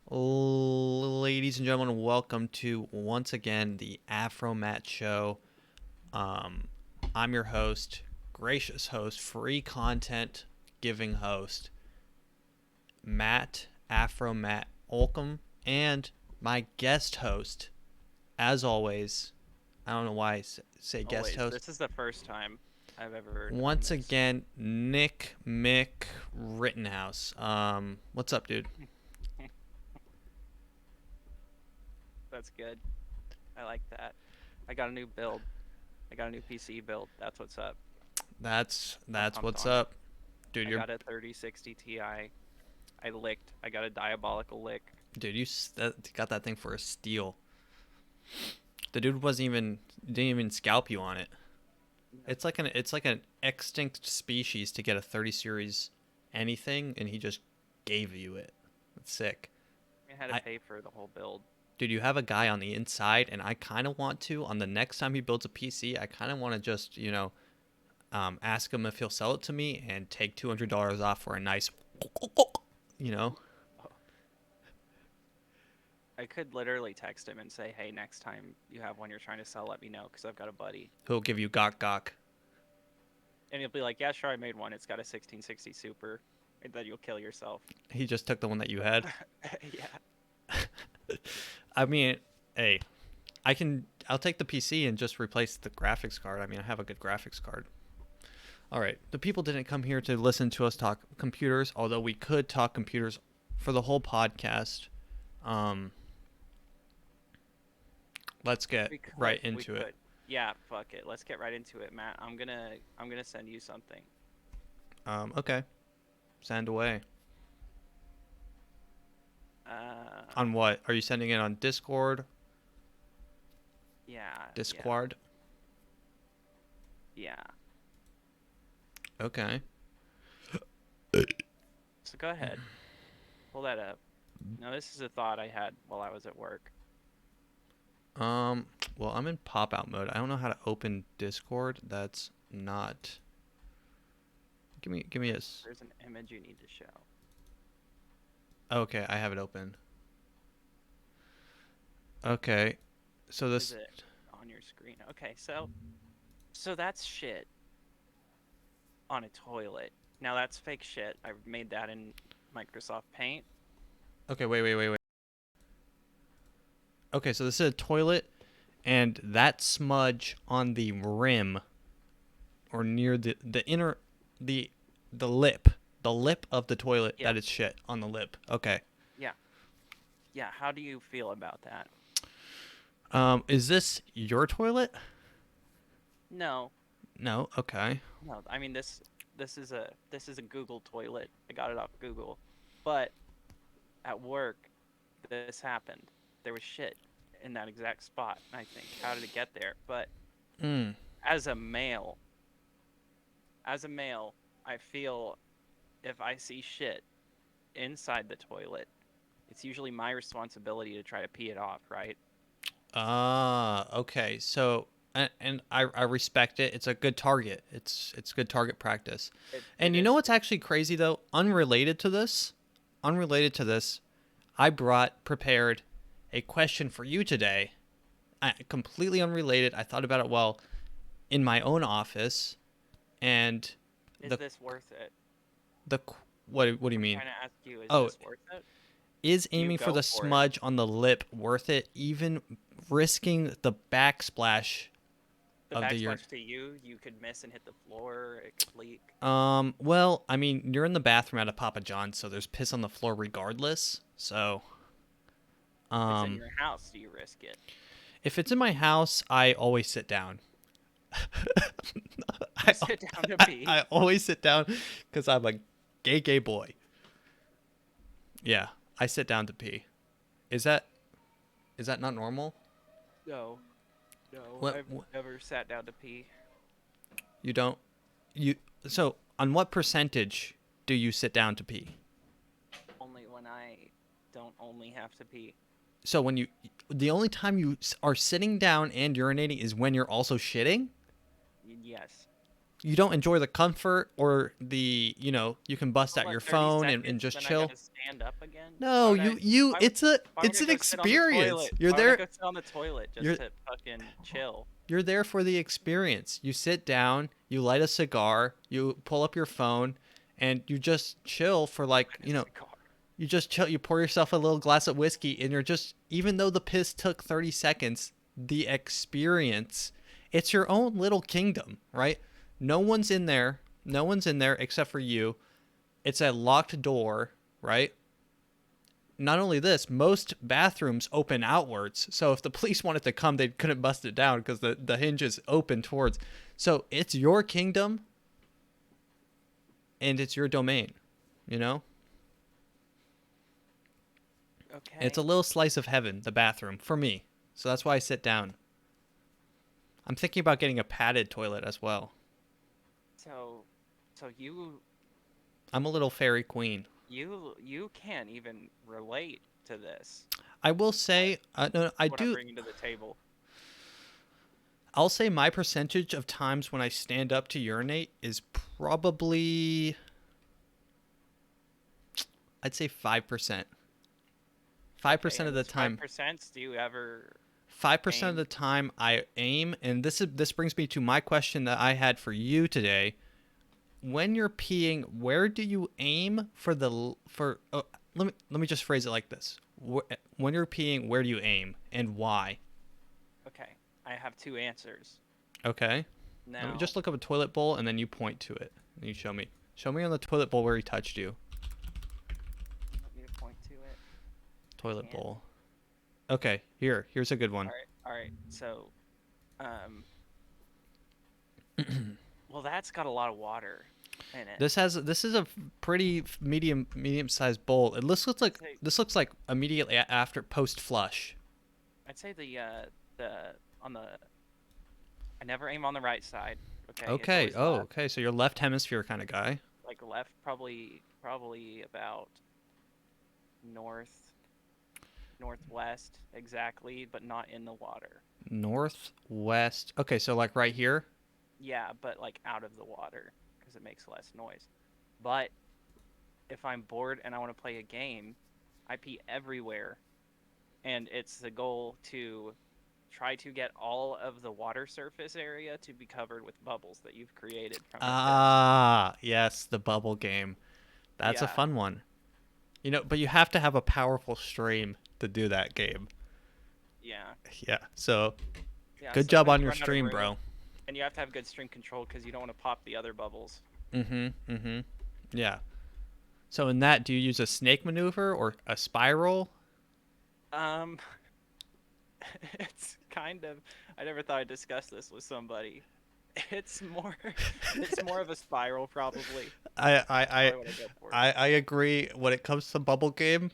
Ladies and gentlemen, welcome to once again the Afro Matt Show. Um, I'm your host, gracious host, free content giving host, Afro Matt Olcom, and my guest host, as always. I don't know why I say guest Always. host. This is the first time I've ever done Once this. again, Nick Mick Rittenhouse. What's up, dude? That's good. I like that. I got a new build. I got a new PC build. That's what's up. I'm That's pumped what's on it. up, dude. I got a 3060 Ti. I licked. I got a diabolical lick. Got that thing for a steal. The dude wasn't even didn't even scalp you on it. Nope. It's like an extinct species to get a 30 series anything, and he just gave you it. That's sick. I had to I pay for the whole build. Dude, you have a guy on the inside, and I kind of want to on the next time he builds a PC. I kind of want to just ask him if he'll sell it to me and take $200 off for a nice, you know. Oh, I could literally text him and say, "Hey, next time you have one you're trying to sell, let me know because I've got a buddy." He'll give you gok gok. And he'll be like, "Yeah, sure, I made one. It's got a 1660 Super." And then you'll kill yourself. He just took the one that you had. Yeah. I mean, hey, I'll take the PC and just replace the graphics card. I mean, I have a good graphics card. All right. The people didn't come here to listen to us talk computers, although we could talk computers for the whole podcast. Um, let's get We could. right We into it. could. Yeah, fuck it. Let's get right into it, Matt. I'm gonna send you something. Okay. Send away. Uh On what? Are you sending it on Discord? yeah, yeah, Discord? yeah. Okay. So go ahead. Pull that up. Now this is a thought I had while I was at work. Um, well, I'm in pop out mode. I don't know how to open Discord. That's not. Give me a. There's an image you need to show. Okay, I have it open. Okay. So Is this. it on your screen? Okay, so that's shit on a toilet. Now that's fake shit. I made that in Microsoft Paint. Okay, wait. Okay, so this is a toilet, and that smudge on the rim or near the inner the the lip, the lip of the toilet. Yeah, That is shit on the lip. Okay. yeah, yeah. How do you feel about that? Is this your toilet? No, No. Okay. no. I mean this is a Google toilet. I got it off Google, but at work, this happened. There was shit in that exact spot. I think, how did it get there? But Hmm. as a male, as a male, I feel if I see shit inside the toilet, it's usually my responsibility to try to pee it off, right? Ah. Okay. So. And I respect it. It's a good target. It's good target practice. It And you know is. what's actually crazy though? Unrelated to this, I brought prepared a question for you today. Completely unrelated. I thought about it while in my own office, and Is the this worth it? the what do you I'm mean? trying to ask you, is Oh, this worth it? is You aiming for go the for it. smudge on the lip worth it? Even risking the backsplash The of the urine? backsplash to you, you could miss and hit the floor. It could leak. Well, I mean, you're in the bathroom at a Papa John's, so there's piss on the floor regardless. So, If it's in um, your house, do you risk it? if it's in my house, I always sit down. You I, sit down to pee. I always sit down because I'm a gay boy. Yeah, I sit down to pee. Is that is that not normal? No, no, What, I've what never sat down to pee. you don't you so on what percentage do you sit down to pee? Only when I don't only have to pee. So when you the only time you are sitting down and urinating is when you're also shitting? Yes. you don't enjoy the comfort or the, you can bust For out what, your 30 phone and seconds, just then I chill. gotta stand up again? No, Why would, it's why would I an go sit on the experience. toilet? You're Why would I there. go sit on the toilet just You're to fucking chill? you're there for the experience. You sit down, you light a cigar, you pull up your phone, and you just chill for like, Like a cigar. you just chill. You pour yourself a little glass of whiskey, and you're just, even though the piss took 30 seconds, the experience, it's your own little kingdom, right? No one's in there. No one's in there except for you. It's a locked door, right? Not only this, most bathrooms open outwards. So if the police wanted to come, they couldn't bust it down because the hinge is open towards. So it's your kingdom and it's your domain, you know? Okay. It's a little slice of heaven, the bathroom, for me. So that's why I sit down. I'm thinking about getting a padded toilet as well. So you I'm a little fairy queen. you can't even relate to this. I will say, no, I What I'm do. bringing to the table. I'll say my percentage of times when I stand up to urinate is probably, I'd say 5%. 5% of the time. 5%. Do you ever? 5% of aim? the time I aim, and this brings me to my question that I had for you today. When you're peeing, where do you aim for let me just phrase it like this. When you're peeing, where do you aim and why? Okay, I have two answers. Okay. Now, Let me just look up a toilet bowl and then you point to it. And you show me. Show me on the toilet bowl where he touched you. want me to point to it. Toilet Can. bowl. Okay, here's a good one. All right. So, well, that's got a lot of water in it. This is a pretty medium sized bowl. This looks like immediately after post flush. I'd say the on the. I never aim on the right side. Okay. It's Okay. always Oh, left. okay. So you're left hemisphere kind of guy. Like left, probably about northwest exactly, but not in the water. Northwest. Okay, so like right here. Yeah, but like out of the water because it makes less noise. But if I'm bored and I want to play a game, I pee everywhere, and it's the goal to try to get all of the water surface area to be covered with bubbles that you've created from your piss. Ah, yes, the bubble game. That's a Yeah. fun one. But you have to have a powerful stream to do that game. Yeah. Yeah. So, Yeah. good job Sometimes on you your run out of stream, room, bro. and you have to have good string control because you don't want to pop the other bubbles. Mm-hmm. Yeah. So in that, do you use a snake maneuver or a spiral? Um, it's kind of. I never thought I'd discuss this with somebody. It's more. It's more of a spiral, probably. I Probably what I go for. I agree. When it comes to bubble game,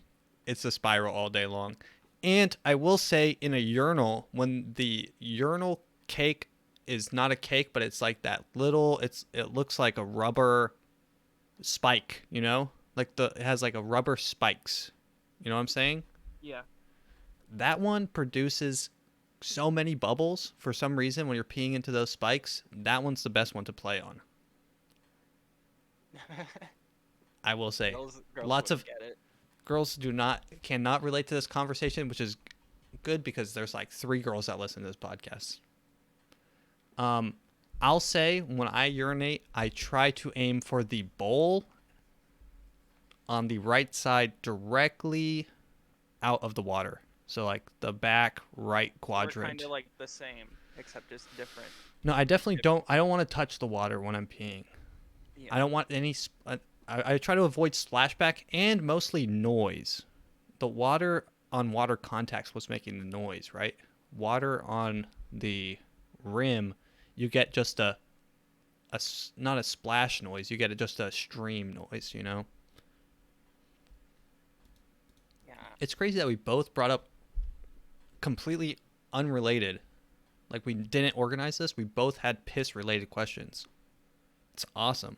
it's a spiral all day long. And I will say, in a urinal, when the urinal cake is not a cake, but it's like that little. It looks like a rubber spike. Like it has like a rubber spikes. You know what I'm saying? Yeah. That one produces so many bubbles for some reason when you're peeing into those spikes. That one's the best one to play on. I will say. Girls Lots of wouldn't get it. girls cannot relate to this conversation, which is good because there's like 3 girls that listen to this podcast. I'll say when I urinate, I try to aim for the bowl on the right side directly out of the water. So like the back right We're quadrant. kind of like the same, except just different. No, I definitely don't. I don't want to touch the water when I'm peeing. Yeah. I don't want any. I try to avoid splashback and mostly noise. The water on water contacts was making the noise, right? Water on the rim, you get just not a splash noise. You get just a stream noise. Yeah. It's crazy that we both brought up completely unrelated. Like we didn't organize this. We both had piss related questions. It's awesome.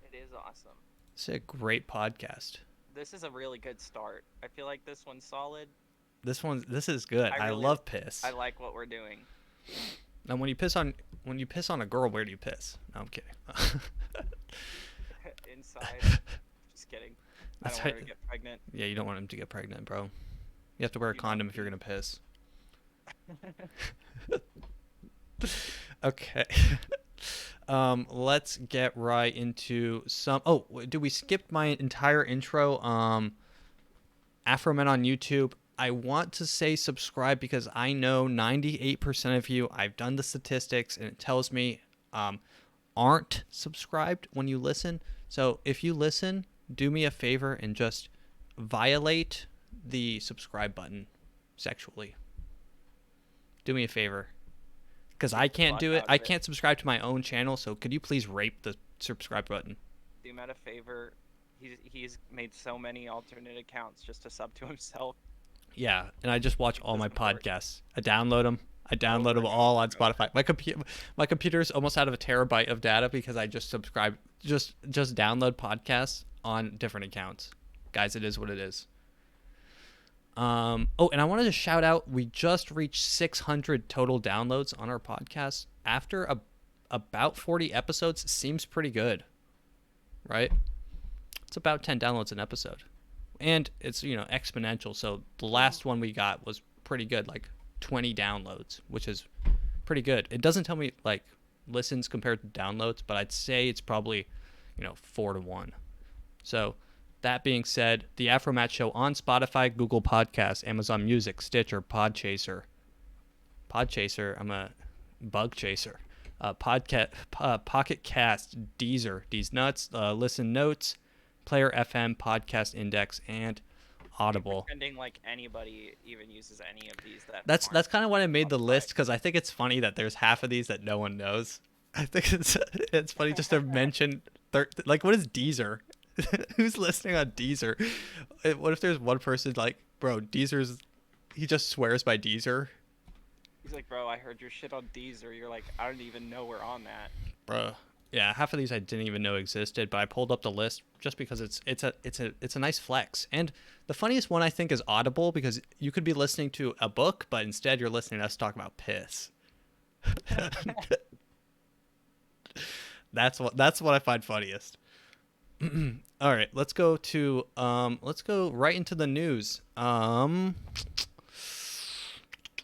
It is awesome. It's a great podcast. This is a really good start. I feel like this one's solid. This is good. I really- love piss. I like what we're doing. Now, when you piss on a girl, where do you piss? No, I'm kidding. Inside. Just kidding. I That's don't how, want her to get pregnant. yeah, you don't want him to get pregnant, bro. You have to wear a You condom if you're gonna piss. Okay. Let's get right into some. Oh, did we skip my entire intro? Afro Men on YouTube. I want to say subscribe because I know 98% of you. I've done the statistics and it tells me aren't subscribed when you listen. So if you listen, do me a favor and just violate the subscribe button sexually. Do me a favor. Because I can't do it. I can't subscribe to my own channel, so could you please rape the subscribe button? Do him a favor. He's made so many alternate accounts just to sub to himself. Yeah, and I just watch all my podcasts. I download them. I download them all on Spotify. My computer's almost out of a terabyte of data because I just subscribe, just download podcasts on different accounts. Guys, it is what it is. Oh, and I wanted to shout out, we just reached 600 total downloads on our podcast after about 40 episodes. Seems pretty good, right? It's about 10 downloads an episode. And it's, exponential. So the last one we got was pretty good, like 20 downloads, which is pretty good. It doesn't tell me like listens compared to downloads, but I'd say it's probably, 4-1. So that being said, the Afromat Show on Spotify, Google Podcasts, Amazon Music, Stitcher, Podchaser. I'm a bug chaser. Pocket Cast, Deezer, D's Nuts, Listen Notes, Player FM, Podcast Index, and Audible. Pretending like anybody even uses any of these. That's kind of why I made the list, because I think it's funny that there's half of these that no one knows. I think it's funny just to mention, like, what is Deezer? Who's listening on Deezer? What if there's one person like, bro, he just swears by Deezer? He's like, bro, I heard your shit on Deezer. You're like, I don't even know we're on that. Bro, yeah, half of these I didn't even know existed, but I pulled up the list just because it's a nice flex. And the funniest one I think is Audible, because you could be listening to a book, but instead you're listening to us talk about piss. That's what I find funniest. All right, let's go right into the news.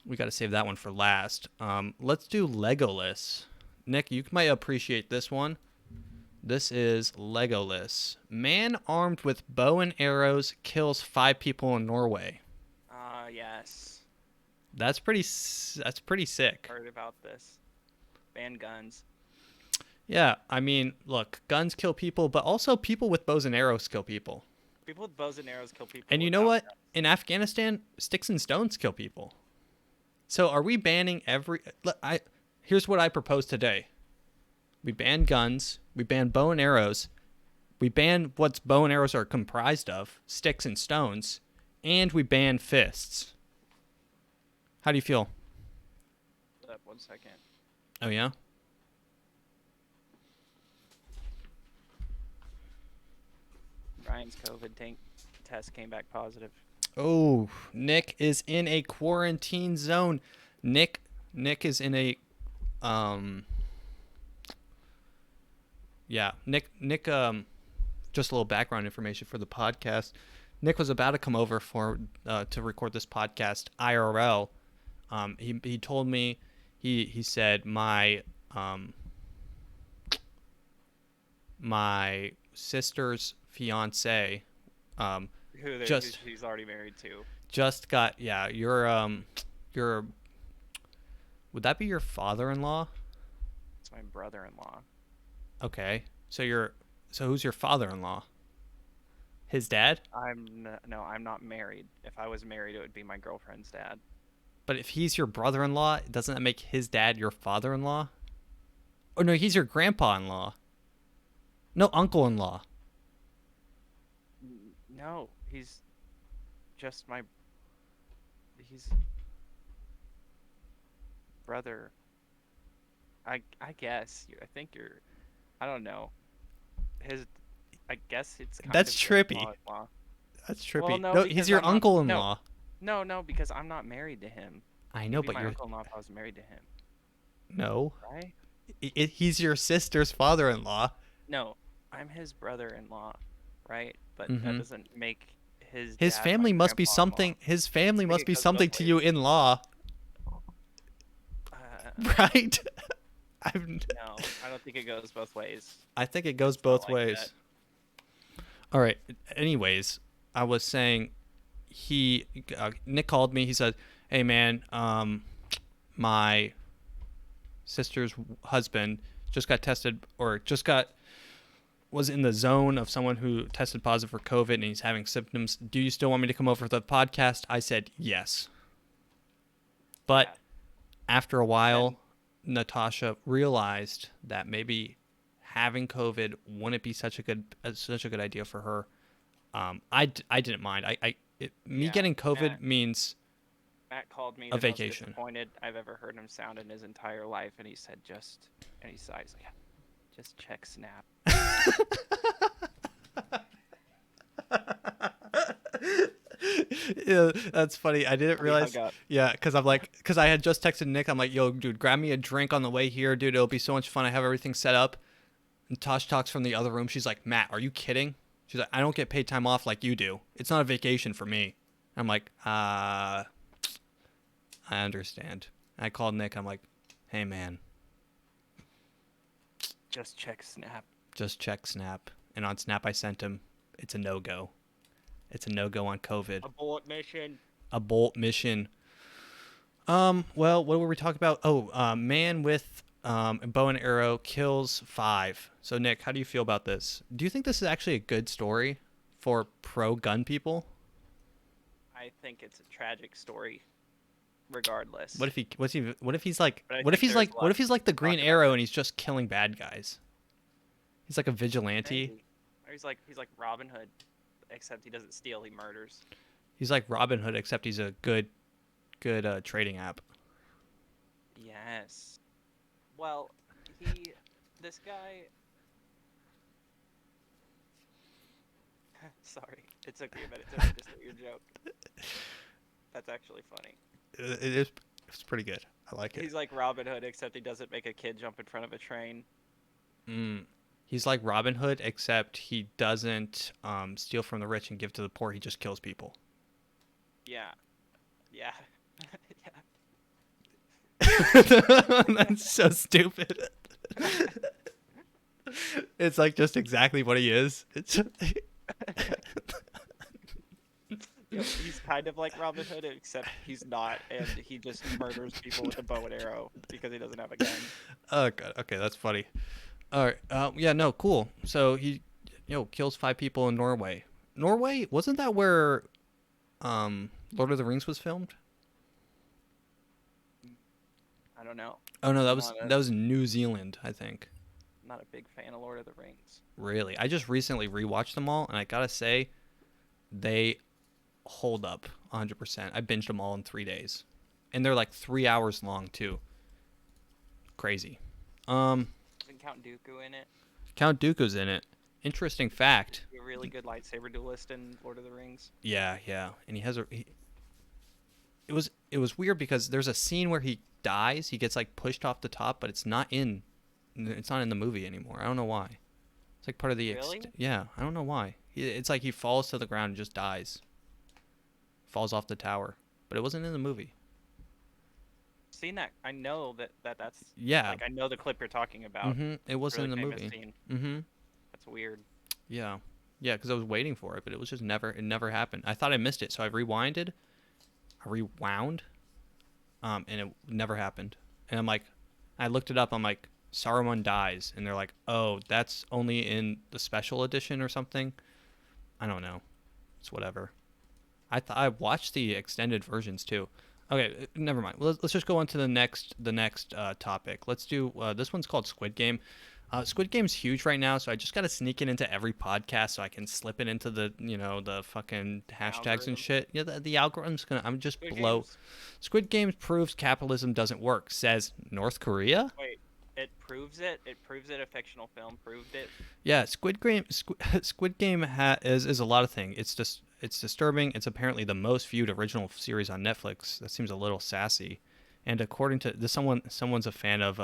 We got to save that one for last. Let's do Legolas. Nick, you might appreciate this one. This is Legolas. Man armed with bow and arrows kills 5 people in Norway. Yes. That's pretty sick. Heard about this. Ban guns. Yeah, I mean, look, guns kill people, but also people with bows and arrows kill people. People with bows and arrows kill people. And you know what? In Afghanistan, sticks and stones kill people. So are we banning here's what I propose today. We ban guns, we ban bow and arrows, we ban what bow and arrows are comprised of, sticks and stones, and we ban fists. How do you feel? 1 second. Oh, yeah? Ryan's COVID test came back positive. Oh, Nick is in a quarantine zone. Nick is in a Nick just a little background information for the podcast. Nick was about to come over to record this podcast IRL. He told me he said my sister's fiance Who he's already married to. Just got your would that be your father-in-law? It's my brother-in-law. Okay. So who's your father-in-law? His dad? I'm not married. If I was married, it would be my girlfriend's dad. But if he's your brother-in-law, doesn't that make his dad your father-in-law? Oh no, he's your grandpa-in-law. No, uncle-in-law. No, he's just he's brother. I guess. I don't know. I guess it's kind That's of trippy. law. That's trippy. Well, no, he's your uncle-in-law. No, because I'm not married to him. I know, He'd be but my you're uncle-in-law if I was married to him. No. right? He's your sister's father-in-law. No, I'm his brother-in-law, right? But that Mm-hmm. doesn't make his His dad my family must be grandpa-in-law. something. His I family think must it be goes both something to ways. you in law, Uh, right? I've, no, I don't think it goes both ways. I think it goes It's not both like that. ways. All right. Anyways, I was saying Nick called me. He said, "Hey man, my sister's husband just got tested or just got was in the zone of someone who tested positive for COVID and he's having symptoms. Do you still want me to come over to the podcast?" I said yes. But Yeah. after a And while, Natasha realized that maybe having COVID wouldn't be such a good idea for her. I didn't mind. Me yeah, getting COVID Matt means Matt called me a the most vacation. disappointed I've ever heard him sound in his entire life, and he said and he sighed, he's like, "Yeah, just check Snap." Yeah, that's funny. I didn't We hung realize. up. Yeah, because I had just texted Nick. I'm like, yo, dude, grab me a drink on the way here, dude. It'll be so much fun. I have everything set up. And Tosh talks from the other room. She's like, Matt, are you kidding? She's like, I don't get paid time off like you do. It's not a vacation for me. I'm like, I understand. I called Nick. I'm like, hey man, Just check Snap. just check Snap. And on Snap, I sent him. It's a no go. It's a no go on COVID. Abort mission. A bolt mission. Well, what were we talking about? Oh, man with a bow and arrow kills 5. So, Nick, how do you feel about this? Do you think this is actually a good story for pro gun people? I think it's a tragic story, regardless. What if he's like, But I what if think he's there's like, a what lot if he's like the to talk Green about Arrow that. and he's just killing bad guys? He's like a vigilante. Maybe. Or he's like Robin Hood, except he doesn't steal, he murders. He's like Robin Hood, except he's a good trading app. Yes. Well, this guy. Sorry, it took me a minute to understand your joke. That's actually funny. It's pretty good. I like it. He's like Robin Hood, except he doesn't make a kid jump in front of a train. Mm. He's like Robin Hood, except he doesn't steal from the rich and give to the poor. He just kills people. Yeah. Yeah. That's so stupid. It's like just exactly what he is. It's Yeah. He's kind of like Robin Hood, except he's not, and he just murders people with a bow and arrow because he doesn't have a gun. oh god. Okay, that's funny. All right. Yeah. No. Cool. So he, kills 5 people in Norway. Norway wasn't that where, Lord of the Rings was filmed? I don't know. Oh no, I'm that was New Zealand, I think. not a big fan of Lord of the Rings. Really, I just recently rewatched them all, and I gotta say, they hold up 100%. I binged them all in 3 days, and they're like 3 hours long too. Crazy. Isn't Count Dooku in it? Count Dooku's in it. Interesting fact. A really good lightsaber duelist in Lord of the Rings. Yeah, and he has it was weird because there's a scene where he dies. He gets like pushed off the top, but it's not in the movie anymore. I don't know why. It's like part of the Really? yeah. I don't know why. It's like he falls to the ground and just dies. Falls off the tower, but it wasn't in the movie. Seen that? I know that's Yeah. like I know the clip you're talking about. It wasn't Really in the famous movie. scene. That's weird. Yeah. Yeah, because I was waiting for it, but it was just it never happened. I thought I missed it, so I rewound, and it never happened. And I looked it up. I'm like, Saruman dies, and they're like, oh, that's only in the special edition or something. I don't know. It's whatever. I watched the extended versions too. Okay, never mind. Let's just go on to the next topic. Let's do this one's called Squid Game. Squid Game's huge right now, so I just gotta sneak it into every podcast so I can slip it into the fucking hashtags Algorithm. and shit. Yeah, the algorithm's gonna. I'm just Squid blow. Games. Squid Games proves capitalism doesn't work. Says North Korea. Wait, it proves it. It proves it. A fictional film proved it. Yeah, Squid Game. Squid Game is a lot of things. It's disturbing. It's apparently the most viewed original series on Netflix. That seems a little sassy. And according to this, someone's a fan of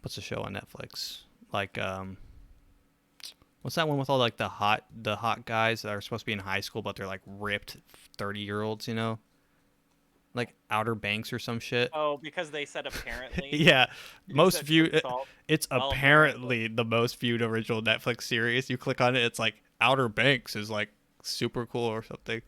what's the show on Netflix? Like what's that one with all like the hot guys that are supposed to be in high school but they're like ripped 30-year-olds, you know? Like Outer Banks or some shit. Oh, because they said apparently. Yeah, You most said viewed. salt. It's Well, apparently the most viewed original Netflix series. You click on it, it's like Outer Banks is like super cool or something.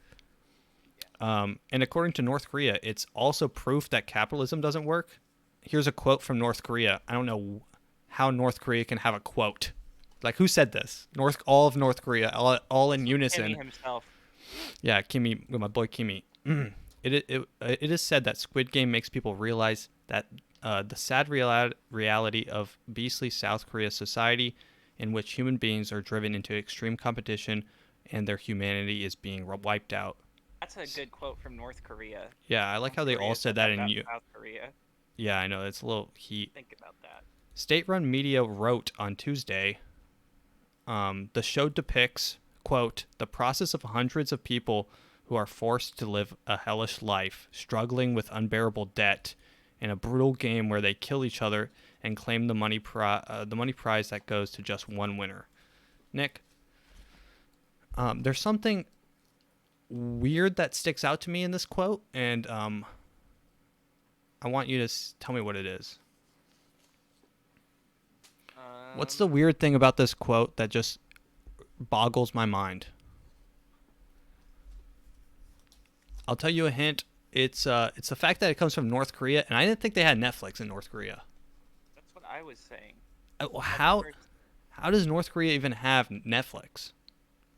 And according to North Korea, it's also proof that capitalism doesn't work. Here's a quote from North Korea. I don't know how North Korea can have a quote. Like, who said this? All of North Korea, all in unison. Timmy himself. Yeah, Kimmy, my boy Kimmy. It is said that Squid Game makes people realize that the sad reality of beastly South Korea society, in which human beings are driven into extreme competition and their humanity is being wiped out. That's a good quote from North Korea. Yeah, I like how they all Korea said that in about you. South Korea. Yeah, I know it's a little heat. Think about that. State-run media wrote on Tuesday, the show depicts, quote, the process of hundreds of people who are forced to live a hellish life, struggling with unbearable debt, in a brutal game where they kill each other and claim the money prize that goes to just one winner. Nick, there's something weird that sticks out to me in this quote, and I want you to tell me what it is. What's the weird thing about this quote that just boggles my mind? I'll tell you a hint. It's the fact that it comes from North Korea, and I didn't think they had Netflix in North Korea. That's what I was saying. How does North Korea even have Netflix?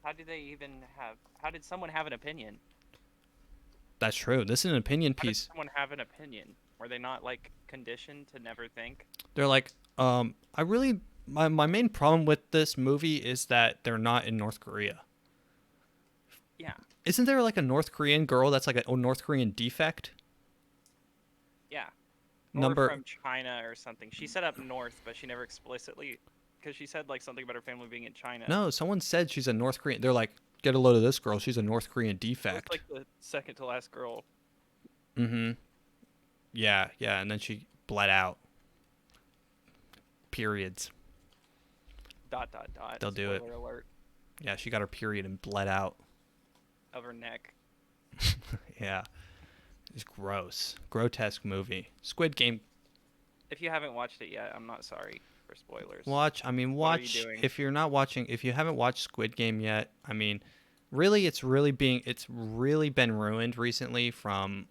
How did someone have an opinion? That's true. This is an opinion How did piece. someone have an opinion? Were they not like conditioned to never think? They're like, my main problem with this movie is that they're not in North Korea. Yeah. Isn't there like a North Korean girl that's like a North Korean defect? Yeah. Number Or from China or something. She said up north, but she never explicitly, because she said like something about her family being in China. No, someone said she's a North Korean. They're like, get a load of this girl. She's a North Korean It was defect. like the second to last girl. Mm-hmm. Yeah, and then she bled out. Periods. ... They'll do it. Spoiler alert. Yeah, she got her period and bled out. Of her neck. Yeah. It's gross. Grotesque movie. Squid Game. If you haven't watched it yet, I'm not sorry for spoilers. Watch. What are you doing? If you haven't watched Squid Game yet, I mean, really, it's really been ruined recently from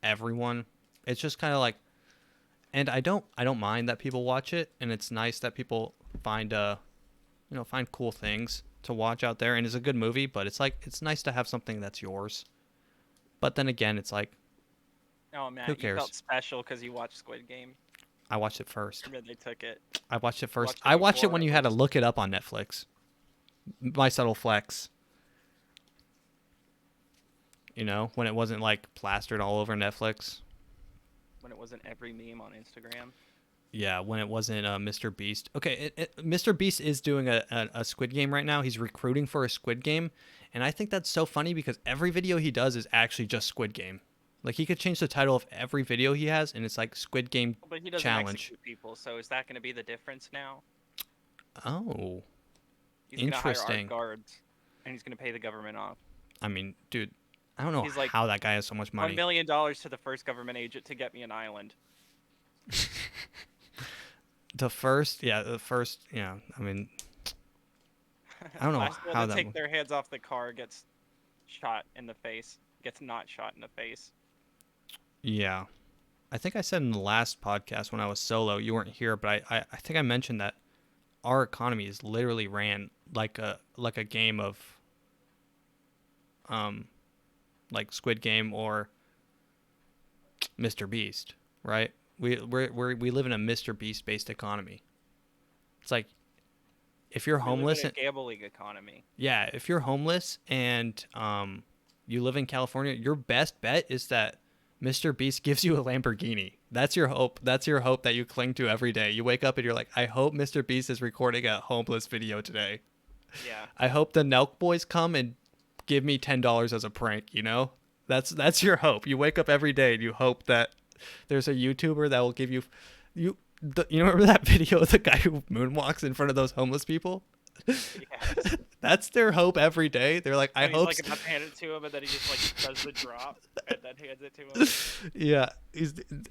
everyone. It's just kind of like, and I don't mind that people watch it, and it's nice that people find cool things to watch out there, and it's a good movie, but it's like, it's nice to have something that's yours. But then again, it's like, Oh man, who you cares? felt special because you watched Squid Game. I watched it first. I mean, they took it. I watched it first. Watched it I watched it before when it you had to was- look it up on Netflix. My subtle flex. You know, when it wasn't like plastered all over Netflix. When it wasn't every meme on Instagram. Yeah, when it wasn't Mr. Beast. Okay, Mr. Beast is doing a Squid Game right now. He's recruiting for a Squid Game. And I think that's so funny because every video he does is actually just Squid Game. Like, he could change the title of every video he has, and it's like Squid Game But he doesn't Challenge. execute people, so is that going to be the difference now? Oh, He's going to hire Interesting. art guards, and he's going to pay the government off. I mean, dude, I don't know He's like, how that guy has so much $1 money. million to the first government agent to get me an island. The first, I mean, I don't know Last one how to that take would- their heads off the car gets shot in the face. Gets not shot in the face. Yeah. I think I said in the last podcast when I was solo, you weren't here, but I think I mentioned that our economy is literally ran like a game of like Squid Game or Mr. Beast, right? We live in a Mr. Beast based economy. It's like if you're We live homeless in and a gambling economy. yeah, if you're homeless and you live in California, your best bet is that Mr. Beast gives you a Lamborghini. That's your hope. That's your hope that you cling to every day. You wake up and you're like, I hope Mr. Beast is recording a homeless video today. Yeah. I hope the Nelk boys come and give me $10 as a prank, you know? That's your hope. You wake up every day and you hope that there's a YouTuber that will give you you remember that video of the guy who moonwalks in front of those homeless people? Yes. That's their hope every day. They're like, I And he's hope like about to hand it to him, and then he just like does the drop and then hands it to him. yeah,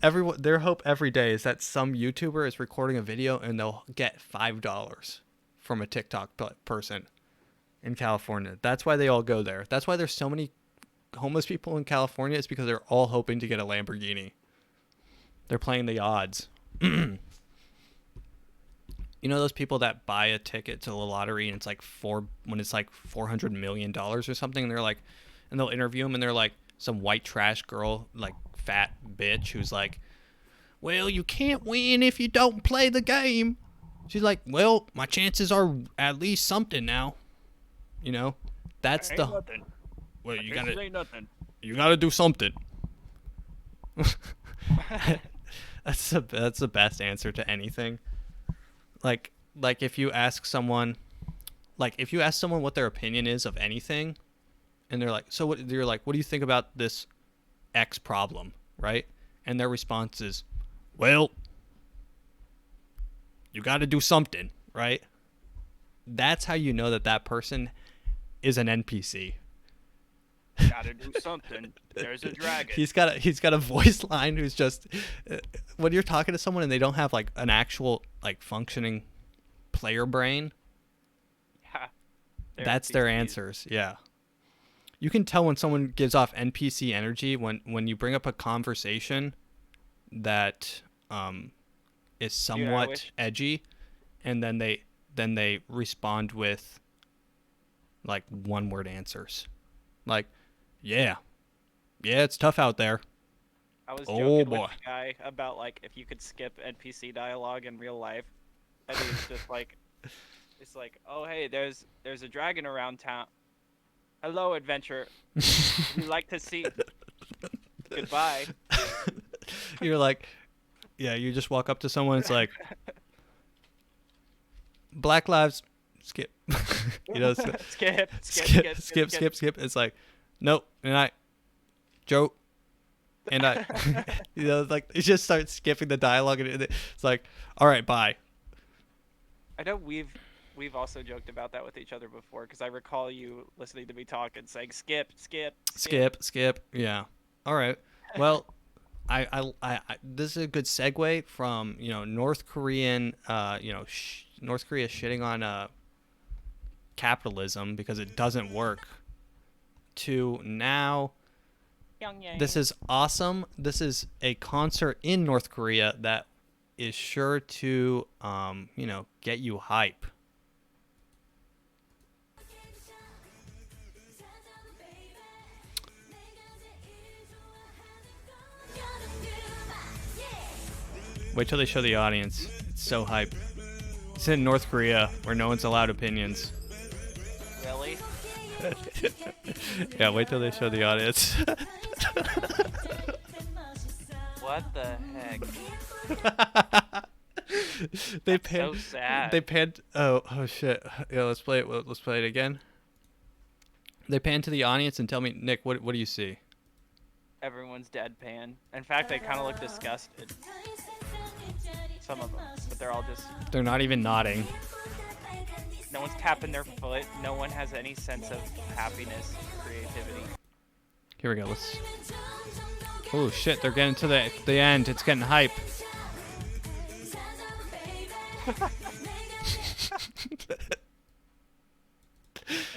everyone their hope every day is that some YouTuber is recording a video and they'll get $5 from a TikTok person in California. That's why they all go there. That's why there's so many homeless people in California. It's because they're all hoping to get a Lamborghini. They're playing the odds. You know those people that buy a ticket to the lottery and it's like $400 million or something, and they're like, and they'll interview them and they're like some white trash girl, like fat bitch who's like, well, you can't win if you don't play the game. She's like, well, my chances are at least something now. You know, that's Ain't the nothing. well, Ain't nothing. you gotta do something. That's the best answer to anything. Like if you ask someone what their opinion is of anything, and they're like, so what, you're like, what do you think about this X problem, right? And their response is, well, you got to do something, right? That's how you know that person is an NPC. Gotta do something. There's a dragon. He's got a voice line who's just when you're talking to someone and they don't have like an actual like functioning player brain. Yeah. That's their NPCs. answers. Yeah. You can tell when someone gives off NPC energy when you bring up a conversation that is somewhat wish- edgy, and then they respond with like one word answers. Like, yeah, it's tough out there. I was Oh, joking boy. with the guy about like if you could skip NPC dialogue in real life, and he was just like, it's like, oh hey, there's a dragon around town. Hello, adventure. Would you like to see? Goodbye. You're like, yeah, you just walk up to someone. It's like, Black Lives, skip. You know, skip. skip. It's like, nope, and I, Joe, and I, you know, like you just start skipping the dialogue, and it's like, all right, bye. I know we've also joked about that with each other before, because I recall you listening to me talk and saying skip. Skip. Yeah. All right. Well, I this is a good segue from North Korean North Korea shitting on capitalism because it doesn't work to now. This is awesome. This is a concert in North Korea that is sure to get you hype. Wait till they show the audience. It's so hype. It's in North Korea where no one's allowed opinions. Really? Yeah, wait till they show the audience. What the heck? They That's so sad. They panned. Oh shit. Yeah, let's play it. Let's play it again. They pan to the audience and tell me, Nick, what do you see? Everyone's deadpan. In fact, they kind of look disgusted. Some of them, but they're all just. They're not even nodding. No one's tapping their foot. No one has any sense of happiness, creativity. Here we go. Let's. Oh shit! They're getting to the end. It's getting hype.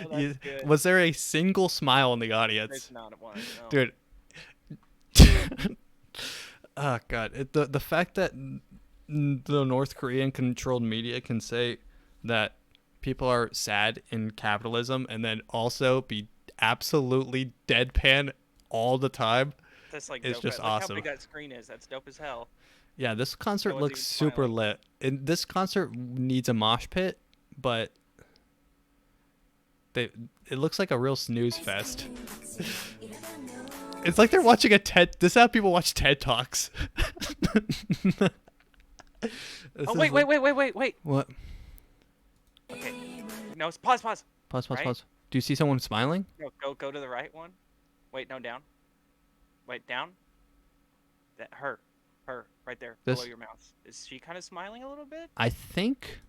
Oh, that's good. Was there a single smile in the audience? There's not one. No. Dude. Oh god, the fact that the North Korean controlled media can say that people are sad in capitalism and then also be absolutely deadpan all the time. That's like It's dope. just Look awesome. how big that screen is. That's dope as hell. Yeah, this concert No one's looks even super smiling. lit. And this concert needs a mosh pit, but it looks like a real snooze fest. It's like they're watching a TED. This is how people watch TED Talks. Oh wait. What? Okay. No, pause. Pause. Right? Do you see someone smiling? No, go to the right one. Wait, no, down. Wait, down. That her right there below This, your mouth. Is she kind of smiling a little bit? I think,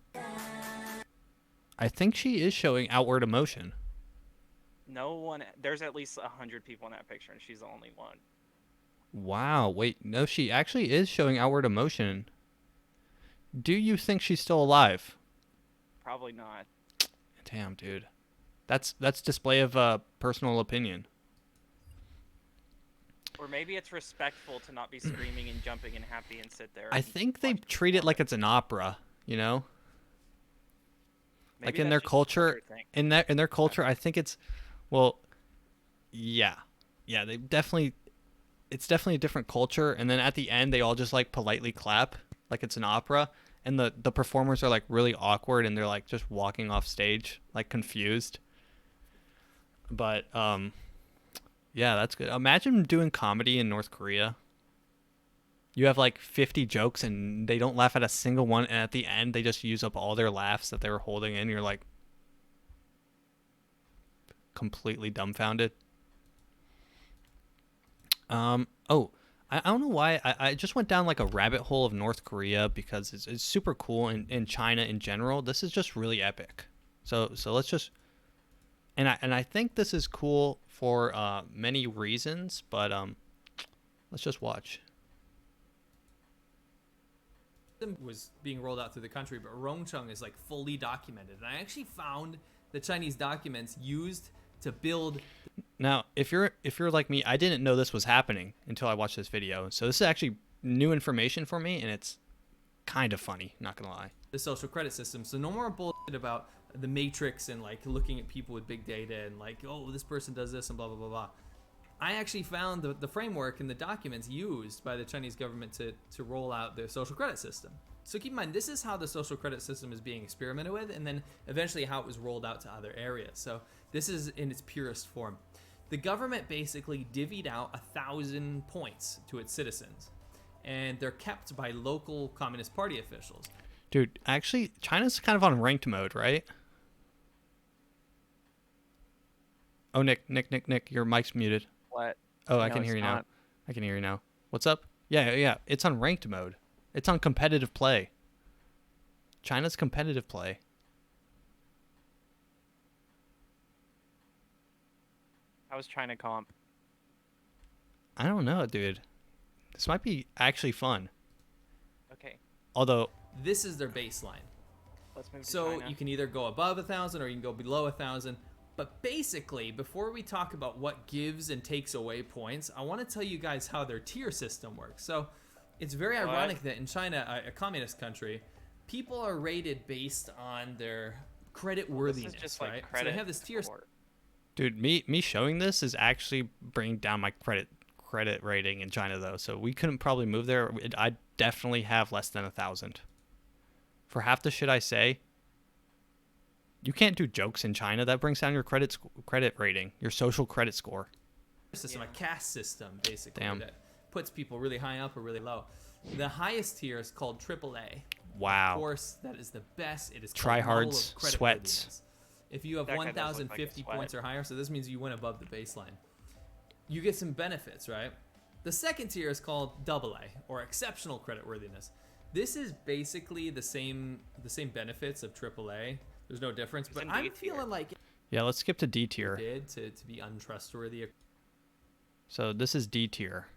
she is showing outward emotion. No one. There's at least 100 people in that picture, and she's the only one. Wow. Wait, no, she actually is showing outward emotion. Do you think she's still alive? Probably not. Damn, dude. That's display of personal opinion. Or maybe it's respectful to not be screaming and jumping and happy and sit there. I and think they watch treat it like performance. it's an opera, you know? Like Maybe in that's their just a culture, thing. in their culture, I think it's, well, yeah. Yeah, they definitely, it's definitely a different culture, and then at the end they all just like politely clap like it's an opera, and the performers are like really awkward and they're like just walking off stage like confused. But yeah, that's good. Imagine doing comedy in North Korea. You have like 50 jokes and they don't laugh at a single one, and at the end they just use up all their laughs that they were holding in. You're like completely dumbfounded. Oh, I don't know why I just went down like a rabbit hole of North Korea because it's super cool, and China in general. This is just really epic. So let's just, and I think this is cool for many reasons, but let's just watch. Was being rolled out through the country, but Rongcheng is like fully documented. And I actually found the Chinese documents used to build. Now, if you're like me, I didn't know this was happening until I watched this video. So this is actually new information for me, and it's kind of funny, not gonna lie. The social credit system. So no more bullshit about the matrix and like looking at people with big data and like, oh, this person does this and blah blah blah blah. I actually found the framework and the documents used by the Chinese government to roll out their social credit system. So keep in mind, this is how the social credit system is being experimented with, and then eventually how it was rolled out to other areas. So this is in its purest form. The government basically divvied out 1,000 points to its citizens, and they're kept by local Communist Party officials. Dude, actually, China's kind of on ranked mode, right? Oh, Nick, your mic's muted. What? Oh, I No, can hear it's you now. not. I can hear you now. What's up? Yeah. It's on ranked mode. It's on competitive play. China's competitive play. I was trying to comp. I don't know, dude. This might be actually fun. Okay, Although, This is their baseline. let's move to So China. you can either go above 1,000 or you can go below 1,000. But basically, before we talk about what gives and takes away points, I want to tell you guys how their tier system works. So it's very What? ironic that in China, a communist country, people are rated based on their credit This worthiness, is just like right? So credit they have this tier. score. dude, me showing this is actually bringing down my credit rating in China, though. So we couldn't probably move there. I definitely have less than 1,000. For half the shit I say, you can't do jokes in China. That brings down your credit rating, your social credit score. System, Yeah. a caste system, basically, Damn. that puts people really high up or really low. The highest tier is called AAA. Of Wow. course, that is the best. It is Tryhards, called level of credit sweats. worthiness. If you have That guy does look like a 1,050 sweat. points or higher, so this means you went above the baseline. You get some benefits, right? The second tier is called AA, or exceptional credit worthiness. This is basically the same benefits of AAA. There's no difference, but in I'm D tier. feeling like Yeah, let's skip to D tier. it did to be untrustworthy, So this is D tier.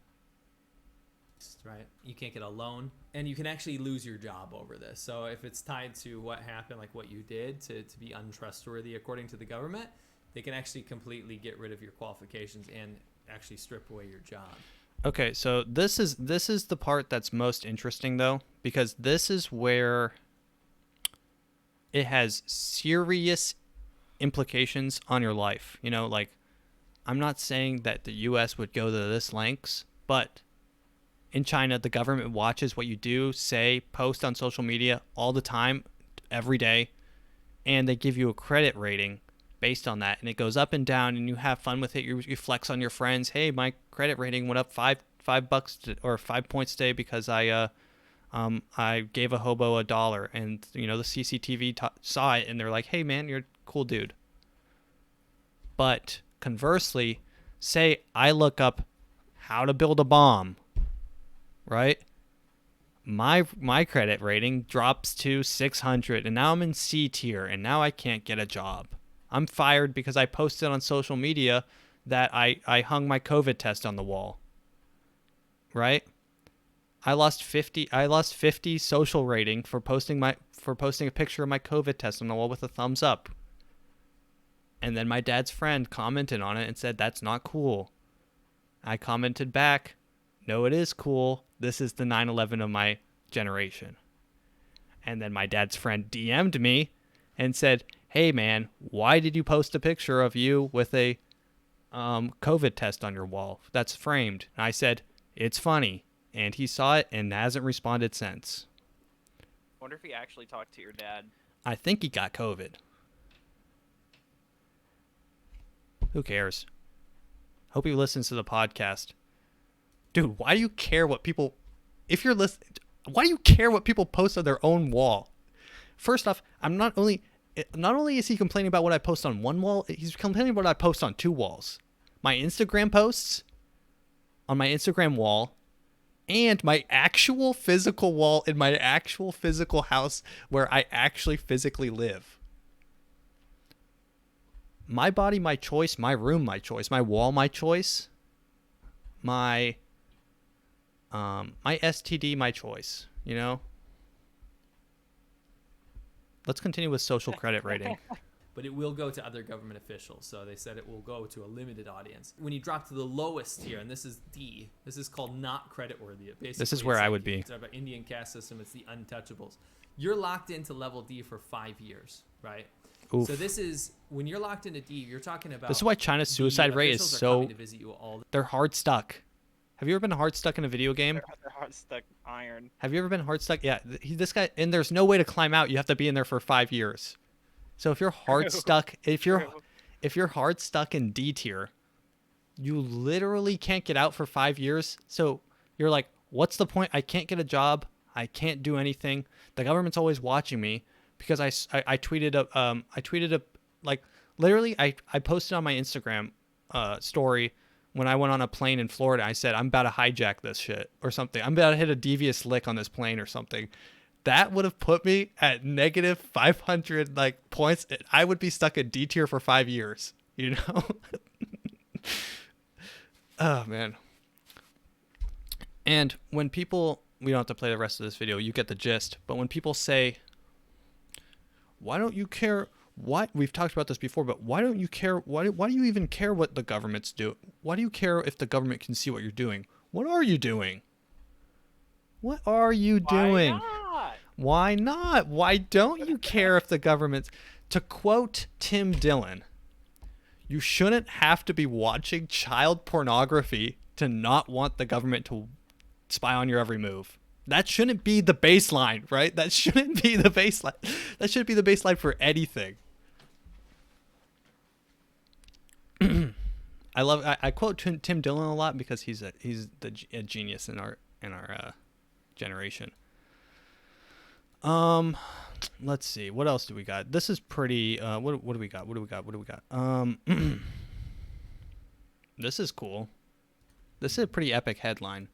right? You can't get a loan, and you can actually lose your job over this. So if it's tied to what happened, like what you did to be untrustworthy according to the government, they can actually completely get rid of your qualifications and actually strip away your job. Okay, so this is the part that's most interesting, though, because this is where it has serious implications on your life. You know, like, I'm not saying that the U.S. would go to this lengths, but in China, the government watches what you do, say, post on social media all the time, every day, and they give you a credit rating based on that, and it goes up and down, and you have fun with it. You flex on your friends. Hey, my credit rating went up $5 or 5 points today because I gave a hobo $1, and the CCTV saw it, and they're like, hey man, you're a cool dude. But conversely, say I look up how to build a bomb, right? My credit rating drops to 600, and now I'm in C tier, and now I can't get a job. I'm fired because I posted on social media that I hung my COVID test on the wall. Right? I lost 50 social rating for posting a picture of my COVID test on the wall with a thumbs up. And then my dad's friend commented on it and said that's not cool. I commented back, "No, it is cool. This is the 9/11 of my generation." And then my dad's friend DM'd me and said, "Hey man, why did you post a picture of you with a COVID test on your wall? That's framed." And I said, "It's funny." And he saw it and hasn't responded since. Wonder if he actually talked to your dad. I think he got COVID. Who cares? Hope he listens to the podcast. Dude, why do you care what people... If you're listening... Why do you care what people post on their own wall? First off, not only is he complaining about what I post on one wall, he's complaining about what I post on two walls. My Instagram posts on my Instagram wall and my actual physical wall in my actual physical house where I actually physically live. My body, my choice. My room, my choice. My wall, my choice. My STD, my choice. You know? Let's continue with social credit rating. But it will go to other government officials. So they said it will go to a limited audience. When you drop to the lowest tier, and this is D, this is called not creditworthy. Basically, This is where I would be. It's about Indian caste system. It's the untouchables. You're locked into level D for 5 years, right? Oof. So this is when you're locked into D. You're talking about. This is why China's the suicide rate is officials are so... coming to visit you all the They're hard stuck. Have you ever been hard stuck in a video game? They're hard stuck iron. Have you ever been hard stuck? Yeah, this guy, and there's no way to climb out. You have to be in there for 5 years. So if you're hard stuck, if you're hard stuck in D tier, you literally can't get out for 5 years. So you're like, what's the point? I can't get a job. I can't do anything. The government's always watching me because I tweeted I posted on my Instagram story when I went on a plane in Florida. I said, I'm about to hijack this shit or something. I'm about to hit a devious lick on this plane or something. That would have put me at negative 500 points. I would be stuck in D tier for 5 years, you know? Oh, man. And when people, we don't have to play the rest of this video, you get the gist. But when people say, why don't you care? Why, we've talked about this before, but why don't you care? Why do you even care what the government's do? Why do you care if the government can see what you're doing? What are you doing? What are you doing? Why not? Why not? Why don't you care if the government's... To quote Tim Dillon, you shouldn't have to be watching child pornography to not want the government to spy on your every move. That shouldn't be the baseline, right? That shouldn't be the baseline. That should be the baseline for anything. I quote Tim Dillon a lot because he's a genius in our generation. Let's see. What else do we got? This is pretty what do we got? This is cool. This is a pretty epic headline.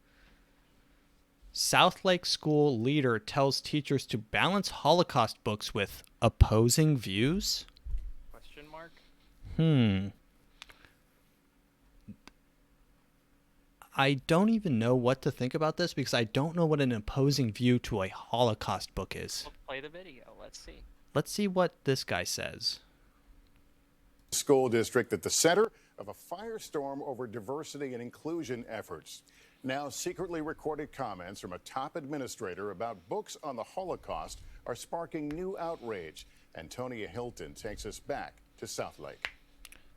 Southlake School leader tells teachers to balance Holocaust books with opposing views? Question mark? I don't even know what to think about this because I don't know what an opposing view to a Holocaust book is. We'll play the video. Let's see. Let's see what this guy says. School district at the center of a firestorm over diversity and inclusion efforts. Now, secretly recorded comments from a top administrator about books on the Holocaust are sparking new outrage. Antonia Hilton takes us back to Southlake.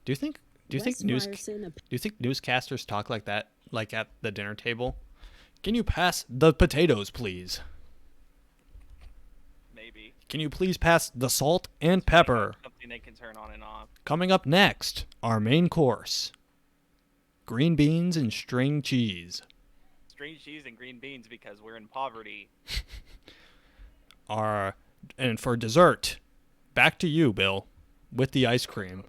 Do you think newscasters talk like that, like at the dinner table? Can you pass the potatoes, please? Maybe. Can you please pass the salt and pepper? Something they can turn on and off. Coming up next, our main course. Green beans and string cheese. String cheese and green beans because we're in poverty. And for dessert, back to you, Bill, with the ice cream.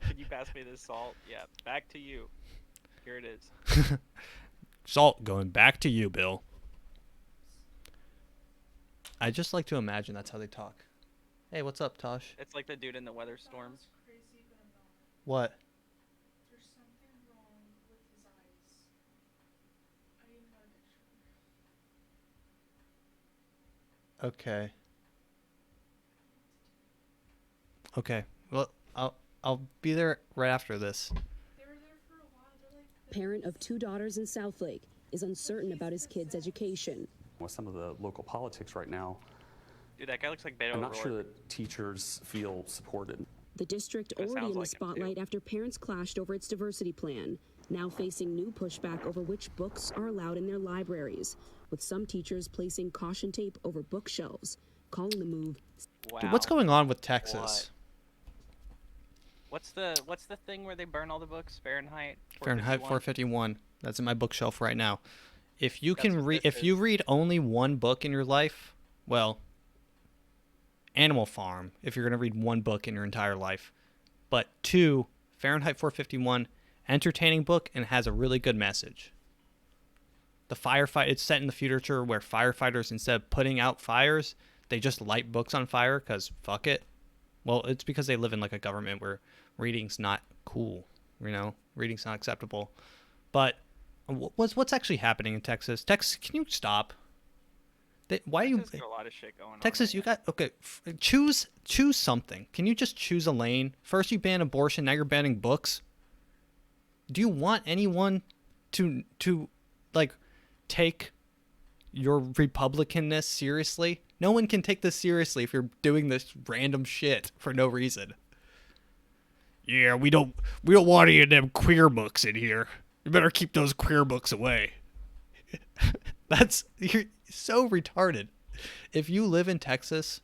Can you pass me this salt? Yeah, back to you. Here it is. Salt, going back to you, Bill. I just like to imagine that's how they talk. Hey, what's up, Tosh? It's like the dude in the weather storm. What? There's something wrong with his eyes. I even got a picture. Okay. Okay. Well, I'll be there right after this. They were there for a while. They're like, Parent of 2 daughters in Southlake is uncertain about his kids' education. With some of the local politics right now, Dude, that guy looks like Beto I'm not O'Rourke. sure that teachers feel supported. The district That already sounds in the like him, too. spotlight after parents clashed over its diversity plan, now facing new pushback over which books are allowed in their libraries, with some teachers placing caution tape over bookshelves, calling the move Wow. Dude, what's going on with Texas? What's the thing where they burn all the books? Fahrenheit. Fahrenheit 451. That's in my bookshelf right now. If you That's can what read, this if you is. read only one book in your life, well, Animal Farm. If you're gonna read one book in your entire life, but 2, Fahrenheit 451, entertaining book and has a really good message. The firefight. It's set in the future where firefighters, instead of putting out fires, they just light books on fire because fuck it. Well, it's because they live in like a government where reading's not cool. You know, reading's not acceptable. But what's actually happening in Texas? Texas, can you stop? Why are you? Texas got a lot of shit going on. Texas, right you now. got okay. Choose something. Can you just choose a lane? First, you ban abortion. Now you're banning books. Do you want anyone to like take your Republicanness seriously? No one can take this seriously if you're doing this random shit for no reason. Yeah, we don't want any of them queer books in here. You better keep those queer books away. You're so retarded. If you live in Texas,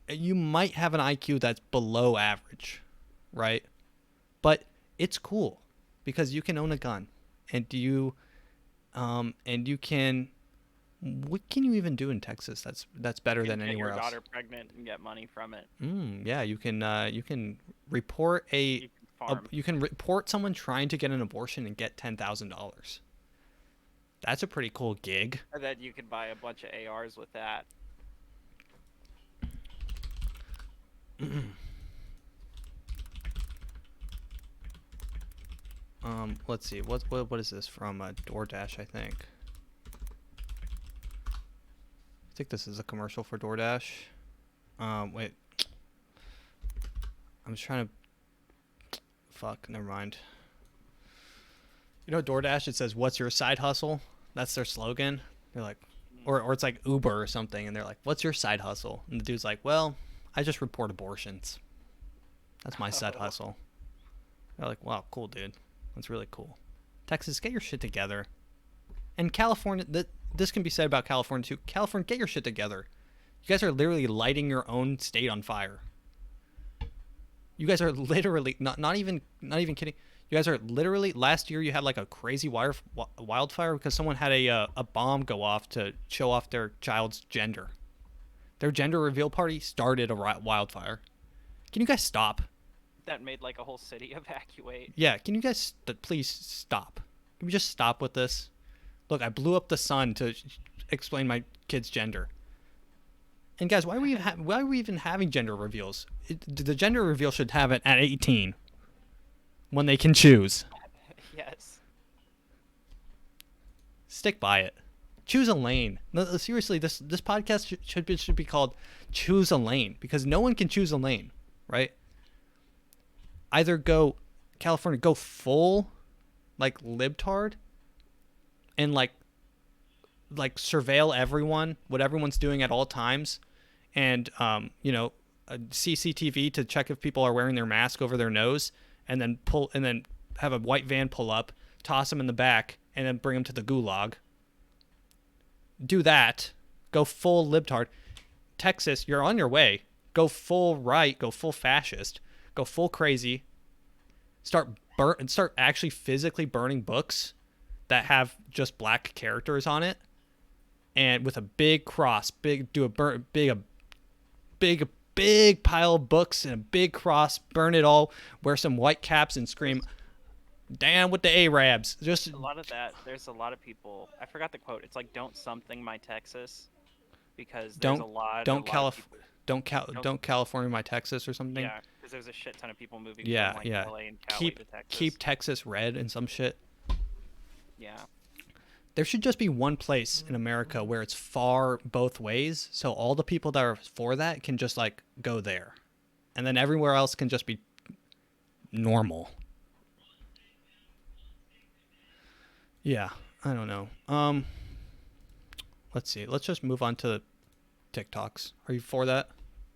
you might have an IQ that's below average, right? But it's cool because you can own a gun, and you can. What can you even do in Texas that's better You than can get anywhere your else? daughter pregnant and get money from it. Yeah, you can report You can farm. you can report someone trying to get an abortion and get $10,000. That's a pretty cool gig. And then you can buy a bunch of ARs with that. Let's see. What is this from DoorDash? I think this is a commercial for DoorDash. Wait. I'm just trying to. Fuck. Never mind. You know, DoorDash. It says, "What's your side hustle?" That's their slogan. They're like, or it's like Uber or something, and they're like, "What's your side hustle?" And the dude's like, "Well, I just report abortions. That's my side hustle." They're like, "Wow, cool, dude. That's really cool." Texas, get your shit together. And California, this can be said about California too. California, get your shit together. You guys are literally lighting your own state on fire. You guys are literally not even kidding. You guys are literally, last year you had like a crazy wildfire because someone had a bomb go off to show off their child's gender. Their gender reveal party started a wildfire. Can you guys stop? That made like a whole city evacuate. Yeah, can you guys please stop? Can we just stop with this? Look, I blew up the sun to explain my kid's gender. And guys, why are we even having gender reveals? The gender reveal should have it at 18, when they can choose. Yes. Stick by it. Choose a lane. No, seriously, this podcast should be called "Choose a Lane" because no one can choose a lane, right? Either go California, go full like libtard and like surveil everyone, what everyone's doing at all times, and a CCTV to check if people are wearing their mask over their nose, and then have a white van pull up, toss them in the back, and then bring them to the gulag. Do that. Go full libtard. Texas, you're on your way. Go full right. Go full fascist. Go full crazy. Start actually physically burning books that have just black characters on it, and with a big cross, big pile of books and a big cross. Burn it all. Wear some white caps and scream, Down with the Arabs. Just A lot of that. There's a lot of people. I forgot the quote. It's like, "Don't something my Texas," because there's don't a lot. don't a lot of Calif people, don't California my Texas or something. Yeah, because there's a shit ton of people moving Yeah, from like yeah. LA and Cali Keep to Texas. keep Texas red and some shit. Yeah. There should just be one place in America where it's far both ways, so all the people that are for that can just like go there, and then everywhere else can just be normal. Yeah, I don't know. Let's see. Let's just move on to TikToks. Are you for that?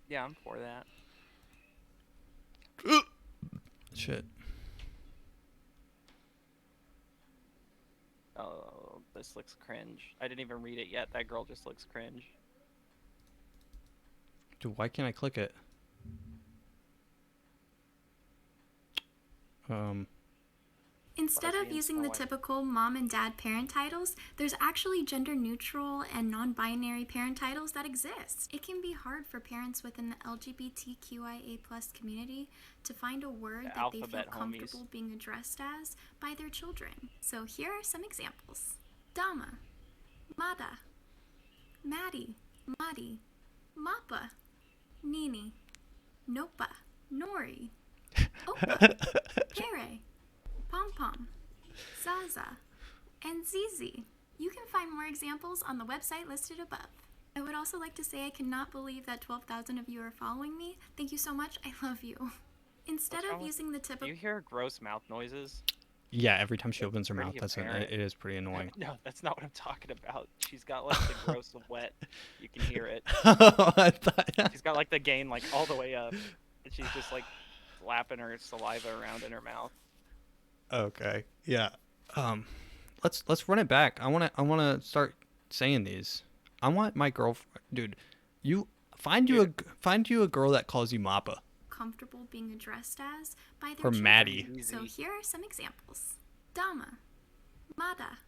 Yeah, I'm for that. Shit. Oh, this looks cringe. I didn't even read it yet. That girl just looks cringe. Dude, why can't I click it? Instead of Lesbian using the boy. typical mom and dad parent titles, there's actually gender neutral and non binary parent titles that exist. It can be hard for parents within the LGBTQIA community to find a word The that they feel alphabet homies. comfortable being addressed as by their children. So here are some examples: Dama, Mada, Maddie, Muddy, Mappa, Nini, Nopa, Nori, Opa, Pere, Pom Pom, Zaza, and Zizi. You can find more examples on the website listed above. I would also like to say I cannot believe that 12,000 of you are following me. Thank you so much. I love you. Instead What's of wrong with- using the Do typical you hear gross mouth noises? Yeah, every time she opens her pretty mouth, that's apparent. it is pretty annoying. No, that's not what I'm talking about. She's got like the gross wet. You can hear it. I thought- She's got like the gain like all the way up, and she's just like slapping her saliva around in her mouth. Okay. Yeah. Let's run it back. I wanna start saying these. I want my girlfriend, dude. You find you a girl that calls you Mappa. comfortable being addressed as by their Or children. Maddie. So here are some examples: Dama, Mada,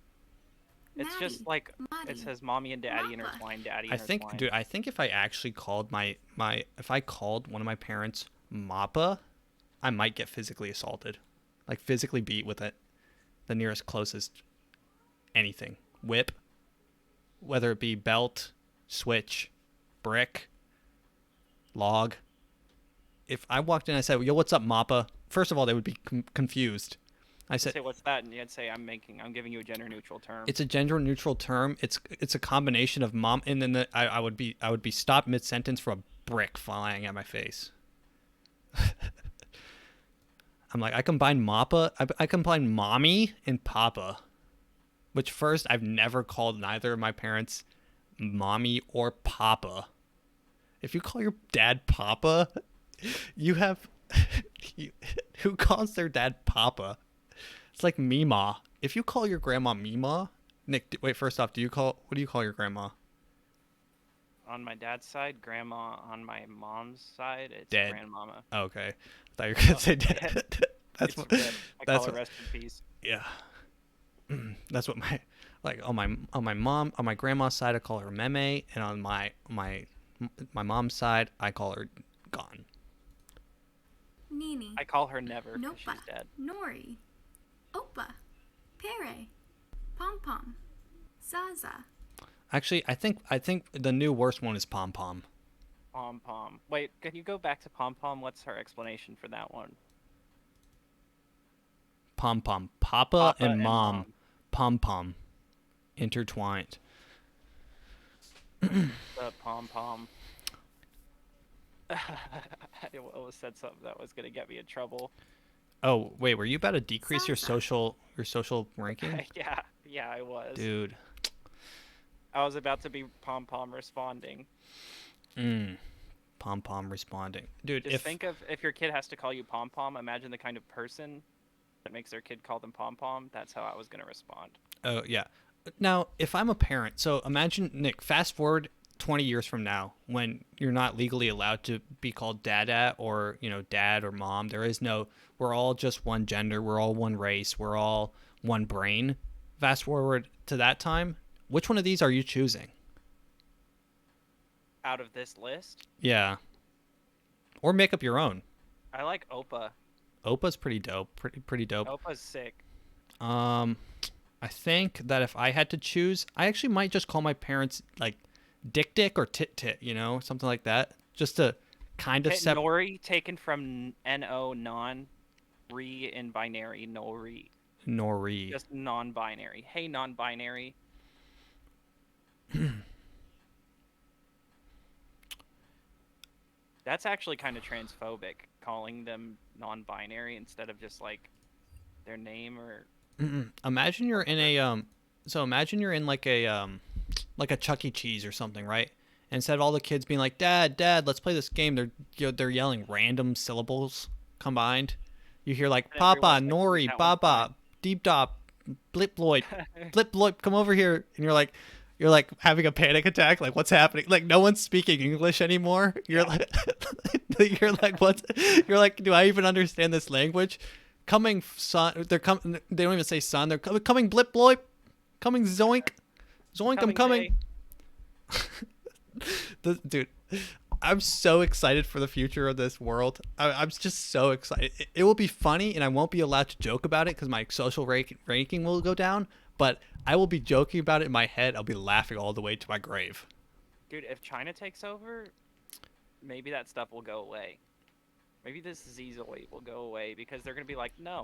It's Maddie, just like it Muddy, says mommy and daddy Mappa. intertwined, daddy I think, intertwined. dude. I think if I actually called if I called one of my parents Mappa, I might get physically assaulted, like physically beat with it, the nearest closest anything, whip, whether it be belt, switch, brick, log. If I walked in and I said, "Yo, what's up, Mappa?" First of all, they would be confused. I said, Say what's that, and you'd say I'm giving you a gender neutral term. it's a gender neutral term. It's a combination of mom, and then I would be stopped mid sentence for a brick flying at my face. I'm like, I combine Mappa, I combine mommy and papa, which first I've never called neither of my parents mommy or papa. If you call your dad papa, you have who calls their dad papa? It's like Mima. If you call your grandma Mima, Nick, wait, first off, what do you call your grandma? On my dad's side, grandma. On my mom's side, it's Dead. grandmama. Oh, okay. I thought you were going to say dad. That's It's what, dead. I that's call her what, rest in peace. yeah. That's what on my grandma's side, I call her Meme, and on my mom's side, I call her Gone. Nini, I call her never 'cause Nopa, she's dead. Nori, Opa, Pere, Pom Pom, Zaza. Actually, I think the new worst one is Pom Pom. Pom Pom. Wait, can you go back to Pom Pom? What's her explanation for that one? Pom Pom. Papa and Mom. Pom Pom. Intertwined. The Pom Pom. I almost said something that was gonna get me in trouble. Oh, wait, were you about to decrease your Zaza. social ranking? yeah, I was. Dude. I was about to be Pom Pom responding. Pom Pom responding. Dude, Just think of if your kid has to call you Pom Pom, imagine the kind of person that makes their kid call them Pom Pom. That's how I was gonna respond. Oh, yeah. Now, if I'm a parent, so imagine, Nick, fast forward 20 years from now when you're not legally allowed to be called dada or, dad or mom. There is no, we're all just one gender. We're all one race. We're all one brain. Fast forward to that time. Which one of these are you choosing? Out of this list, Yeah. Or make up your own. I like Opa. Opa's pretty dope. Pretty dope. Opa's sick. I think that if I had to choose, I actually might just call my parents like Dick or Tit, you know, something like that, just to kind of Nori, taken from no non, re in binary Nori. Nori. Just non-binary. Hey, non-binary. That's actually kind of transphobic, calling them non-binary instead of just like their name or. Imagine you're in a so imagine you're in like a Chuck E. Cheese or something, right? And instead of all the kids being like, Dad, let's play this game, they're yelling random syllables combined. You hear like And Papa, everyone's like, Nori, "That one Baba, Deep Dop, Blip Bloip, Blip Bloip, come over here. And you're like having a panic attack, like what's happening? Like no one's speaking English anymore. You're like you're like what? You're like, do I even understand this language? Coming son, they're coming. They don't even say son. They're coming. Blip bloip, coming zoink, zoink. I'm coming. Dude, I'm so excited for the future of this world. I'm just so excited. It will be funny, and I won't be allowed to joke about it because my social ranking will go down. But I will be joking about it in my head. I'll be laughing all the way to my grave. Dude, if China takes over, maybe that stuff will go away. Maybe this Zezoid will go away because they're gonna be like, no,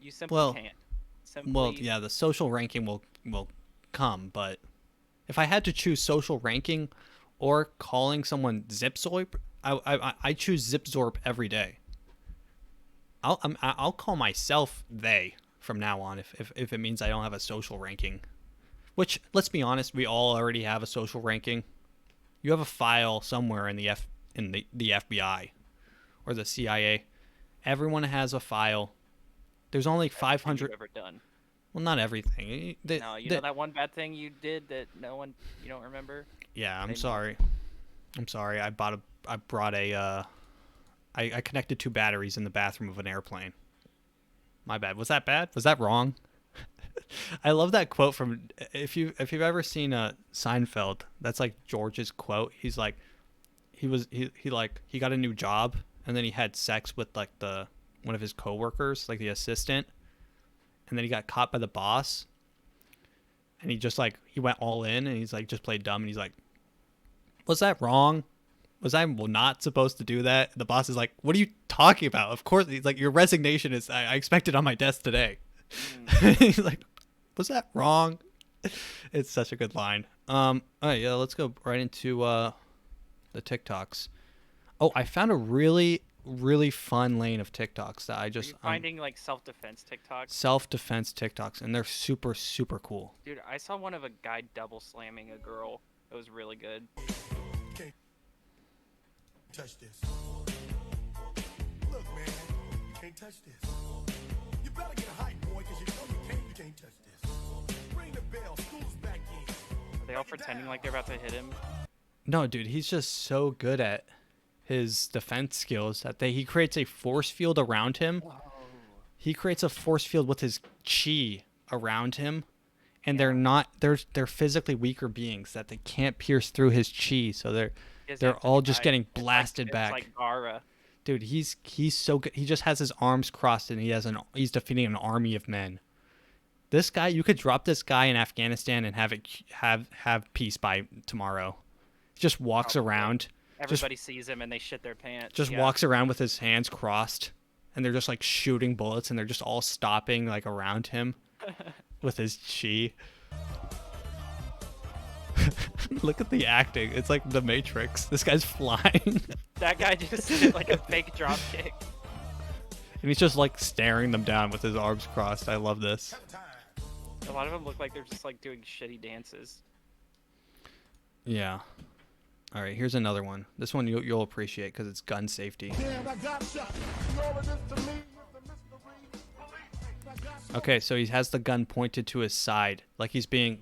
you simply can't. Simply... Well, yeah, the social ranking will come, but if I had to choose social ranking or calling someone Zipzorp, I choose Zipzorp every day. I'll call myself they from now on if it means I don't have a social ranking. Which, let's be honest, we all already have a social ranking. You have a file somewhere in the FBI or the CIA. Everyone has a file. There's only 500. Ever done? Well, not everything. No, you know that one bad thing you did that you don't remember? Yeah, I'm sorry. I connected 2 batteries in the bathroom of an airplane. My bad. Was that bad? Was that wrong? I love that quote from if you've ever seen Seinfeld. That's like George's quote. He's like, he got a new job and then he had sex with like one of his coworkers, like the assistant, and then he got caught by the boss. And he just like he went all in and he's like just played dumb and he's like, was that wrong? Was I not supposed to do that? And the boss is like, what are you talking about? Of course. He's like, your resignation is I expect it on my desk today. He's like, was that wrong? It's such a good line. All right, yeah, let's go right into the TikToks. Oh, I found a really fun lane of TikToks that I just Are you finding like self-defense TikToks? Self-defense TikToks, and they're super cool. Dude, I saw one of a guy double slamming a girl. It was really good. Touch this. Look, man, you can't touch this. You better get a height, boy, because you know you can't touch this. Ring the bell, school's back in. Are they all pretending like they're about to hit him? No, dude, he's just so good at his defense skills that he creates a force field around him. Whoa. He creates a force field with his chi around him, and they're physically weaker beings that they can't pierce through his chi, so they're all just getting blasted back. It's like Gara. Dude, he's so good. He just has his arms crossed and he's defeating an army of men. This guy, you could drop this guy in Afghanistan and have peace by tomorrow. He just walks around. Everybody sees him and they shit their pants. Just walks around with his hands crossed, and they're just like shooting bullets, and they're just all stopping like around him with his chi. Look at the acting. It's like The Matrix. This guy's flying. That guy just did like a fake drop kick. And he's just like staring them down with his arms crossed. I love this. A lot of them look like they're just like doing shitty dances. Yeah. All right, here's another one. This one you'll appreciate because it's gun safety. Okay, so he has the gun pointed to his side, like he's being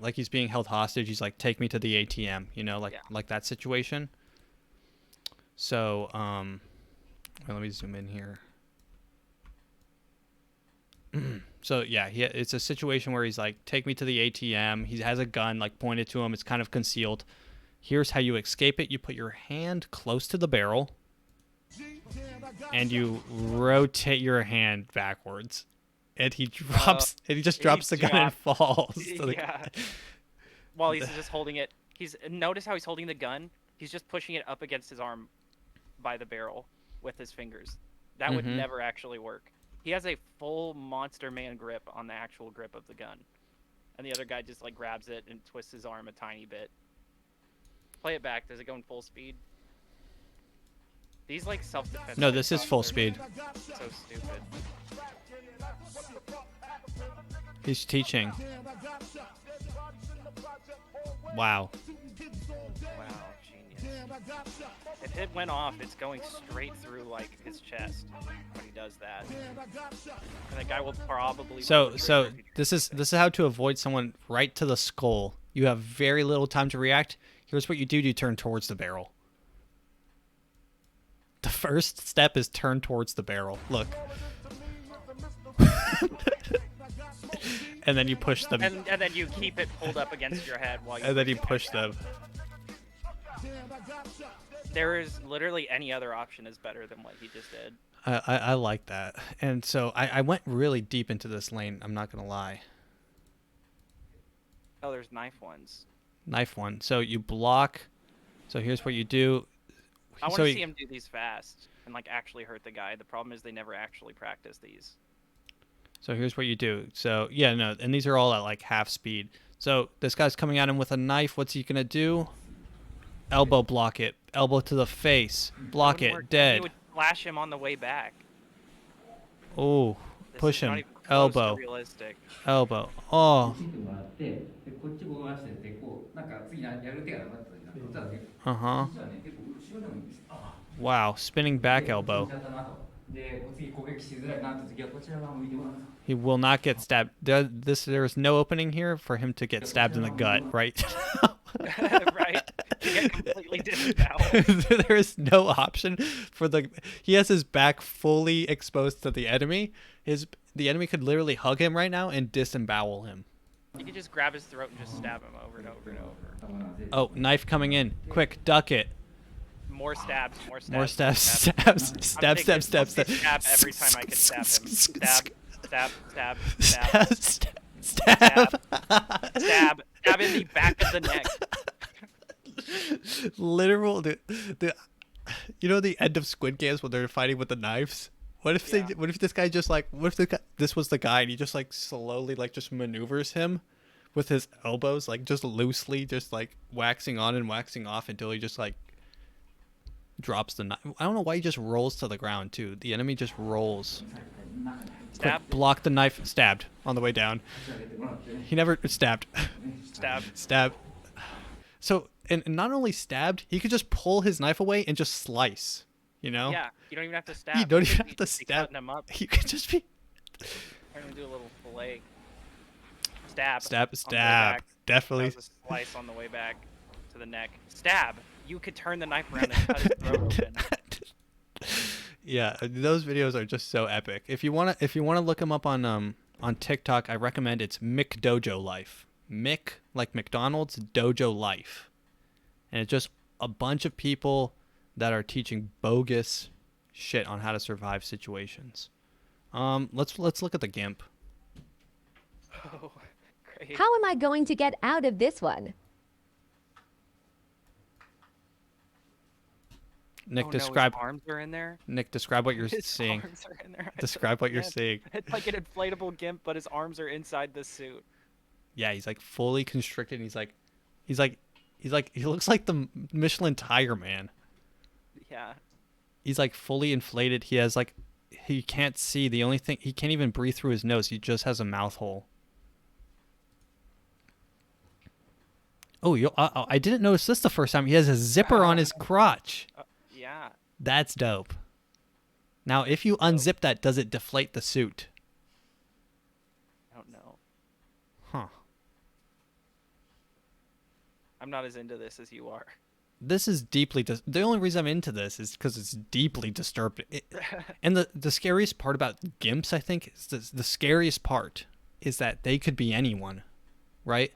held hostage. He's like, "Take me to the ATM," like that situation. So, let me zoom in here. So yeah, it's a situation where he's like, "Take me to the ATM." He has a gun like pointed to him. It's kind of concealed. Here's how you escape it. You put your hand close to the barrel. and you rotate your hand backwards, and he drops, and he just drops the gun and falls. To the Yeah. While he's just holding it, notice how he's holding the gun. He's just pushing it up against his arm by the barrel with his fingers. That would never actually work. He has a full Monster Man grip on the actual grip of the gun, and the other guy just like grabs it and twists his arm a tiny bit. Play it back. Does it go in full speed? These like self-defense. No, this is full are speed. So stupid. He's teaching. Wow. Wow, genius. If it went off, it's going straight through like his chest when he does that. And the guy will probably. So pull the trigger if he this is how to avoid someone right to the skull. You have very little time to react. Here's what you do: you turn towards the barrel. The first step is turn towards the barrel. Look. And then you push them. And then you keep it pulled up against your head while you. And then you push them. There is literally any other option is better than what he just did. I like that. And so I went really deep into this lane. I'm not gonna lie. Oh, there's knife ones. Knife one. So you block. So here's what you do. I want So to you- see him do these fast and like actually hurt the guy. The problem is they never actually practice these. So here's what you do. So yeah, no, and these are all at like half speed. So this guy's coming at him with a knife. What's he gonna do? Elbow block it. Elbow to the face. Block Wouldn't it. work. He Dead. would flash him on the way back. Oh, This push is not him. even close to Elbow. Realistic. Elbow. Oh. Uh huh. Wow. Spinning back elbow. He will not get stabbed. There's no opening here for him to get stabbed in the gut, right? Right? You get completely disemboweled. There is no option for he has his back fully exposed to the enemy. The enemy could literally hug him right now and disembowel him. You could just grab his throat and just stab him over and over and over. Oh, knife coming in. Quick, duck it. More stabs, more stabs. More stabs, stab, I'm stab, taking stab, stab, a stab. stab every time I can stab him. Stab, stab, stab, Stab, stab, stab. stab, stab in the back of the neck. Literal, you know the end of Squid Games when they're fighting with the knives? What if what if this guy just like, what if this was the guy and he just like slowly like just maneuvers him with his elbows, like just loosely, just like waxing on and waxing off until he just like drops the knife. I don't know why he just rolls to the ground too. The enemy just rolls. Stab. Quick, block the knife. Stabbed on the way down. He never stabbed. Stab. Stab. So and not only stabbed, he could just pull his knife away and just slice. You know? Yeah, you don't even have to stab. You don't could even be- have to be stab. cutting him up. You could just be We're gonna do a little fillet. Stab. stab, on the way stab. back. Definitely. That was a slice on the way back to the neck. Stab. You could turn the knife around and cut his throat open. Yeah, those videos are just so epic. If you wanna look him up on TikTok, I recommend it's Mick Dojo Life. Mick like McDonald's, Dojo Life, and it's just a bunch of people that are teaching bogus shit on how to survive situations. Let's look at the GIMP. Oh, great. How am I going to get out of this one? Nick, Oh, describe. No, his arms are in there. Nick, describe what you're His seeing. arms are in there. I Describe don't what you're understand. seeing. It's like an inflatable gimp, but his arms are inside the suit. Yeah, he's like fully constricted. He looks like the Michelin Tire Man. Yeah. He's like fully inflated. He has like, he can't see. The only thing, he can't even breathe through his nose. He just has a mouth hole. Oh, I didn't notice this the first time. He has a zipper on his crotch. Yeah. That's dope. Now, if you unzip that, does it deflate the suit? I don't know. Huh. I'm not as into this as you are. This is deeply the only reason I'm into this is because it's deeply disturbing. And the scariest part about gimps, I think, is the scariest part is that they could be anyone, right?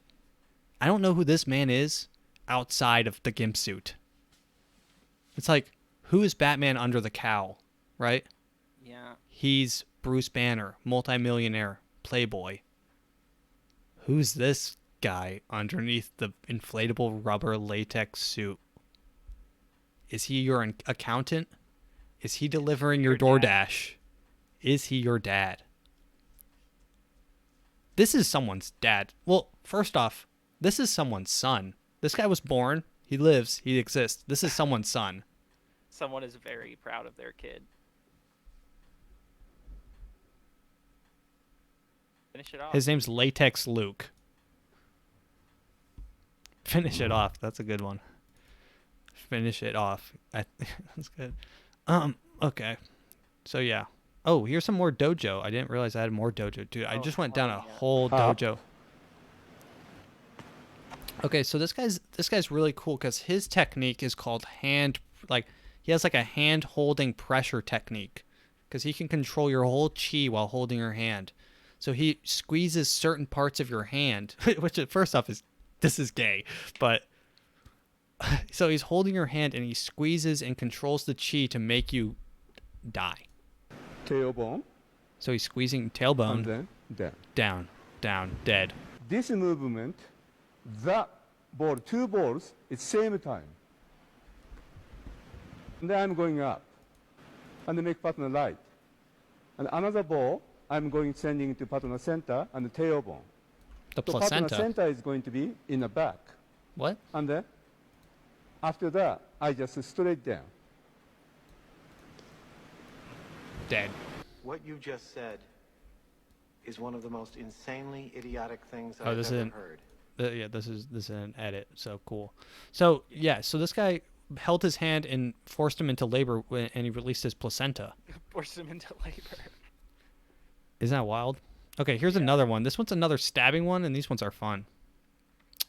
I don't know who this man is outside of the gimp suit. It's like, who is Batman under the cowl? right? Yeah. He's Bruce Banner, multimillionaire, playboy. Who's this guy underneath the inflatable rubber latex suit? Is he your accountant? Is he delivering your DoorDash? Is he your dad? This is someone's dad. Well, first off, this is someone's son. This guy was born. He lives. He exists. This is someone's son. Someone is very proud of their kid. Finish it off. His name's Latex Luke. Finish it off. That's a good one. Finish it off. That's good. Okay. So yeah. Oh, here's some more dojo. I didn't realize I had more dojo. Dude, I just went down a whole dojo. Okay, so this guy's really cool because his technique is called he has like a hand holding pressure technique because he can control your whole chi while holding your hand. So he squeezes certain parts of your hand, which first off this is gay, but so he's holding your hand and he squeezes and controls the chi to make you die. Tailbone. So he's squeezing tailbone. And then down. Down, dead. This movement, the ball, two balls, it's same time. And then I'm going up. And make partner right. And another ball, I'm going sending to partner center and the tailbone. The so placenta. Partner center is going to be in the back. What? And then after that, I just straight down. Dead. What you just said is one of the most insanely idiotic things Oh, I've this ever isn't. heard. Yeah, this is an edit. So cool. So yeah, so this guy held his hand and forced him into labor, and he released his placenta. Forced him into labor. Isn't that wild? Okay, here's another one. This one's another stabbing one, and these ones are fun.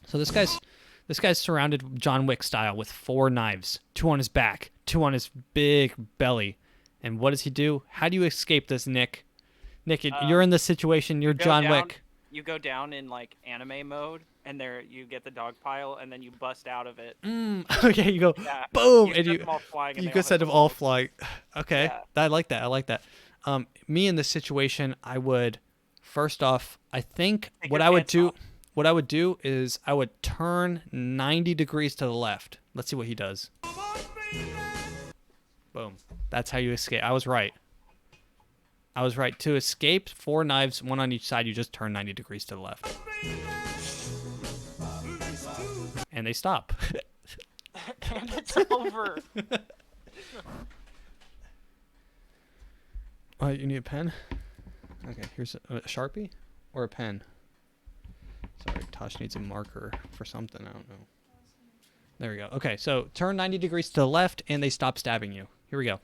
So this guy's surrounded John Wick style with 4 knives, 2 on his back, 2 on his big belly. And what does he do? How do you escape this, Nick? Nick, you're in this situation. You're John Wick. You go down in like anime mode, and there you get the dog pile, and then you bust out of it. Okay, you go boom, and you go send them all flying. Okay, Yeah. I like that. I like that. Me in this situation, I would first off, I think Take what your I would pants do, off. what I would do is I would turn 90 degrees to the left. Let's see what he does. Boom. That's how you escape. I was right. I was right. To escape, 4 knives, 1 on each side, you just turn 90 degrees to the left. And they stop. And it's over. You need a pen? Okay, here's a Sharpie or a pen. Sorry, Tosh needs a marker for something. I don't know. There we go. Okay, so turn 90 degrees to the left, and they stop stabbing you. Here we go.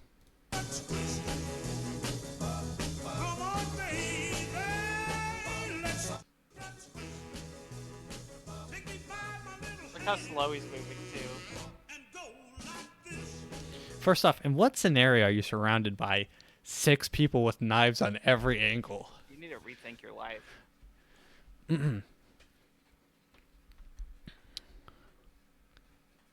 Look how slow he's moving too. First off, in what scenario are you surrounded by 6 people with knives on every angle? You need to rethink your life.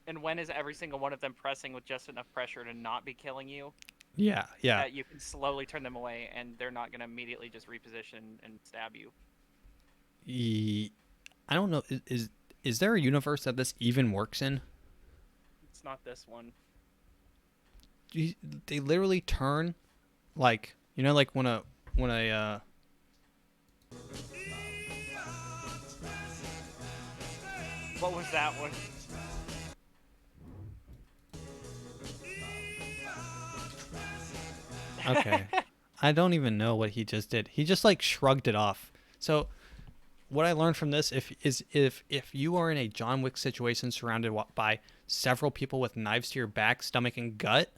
And when is every single one of them pressing with just enough pressure to not be killing you? Yeah, yeah. That you can slowly turn them away, and they're not gonna immediately just reposition and stab you. I don't know. Is there a universe that this even works in? It's not this one. They literally turn, like, you know, like when a What was that one? Okay. I don't even know what he just did. He just like shrugged it off. So what I learned from this if you are in a John Wick situation surrounded by several people with knives to your back, stomach, and gut,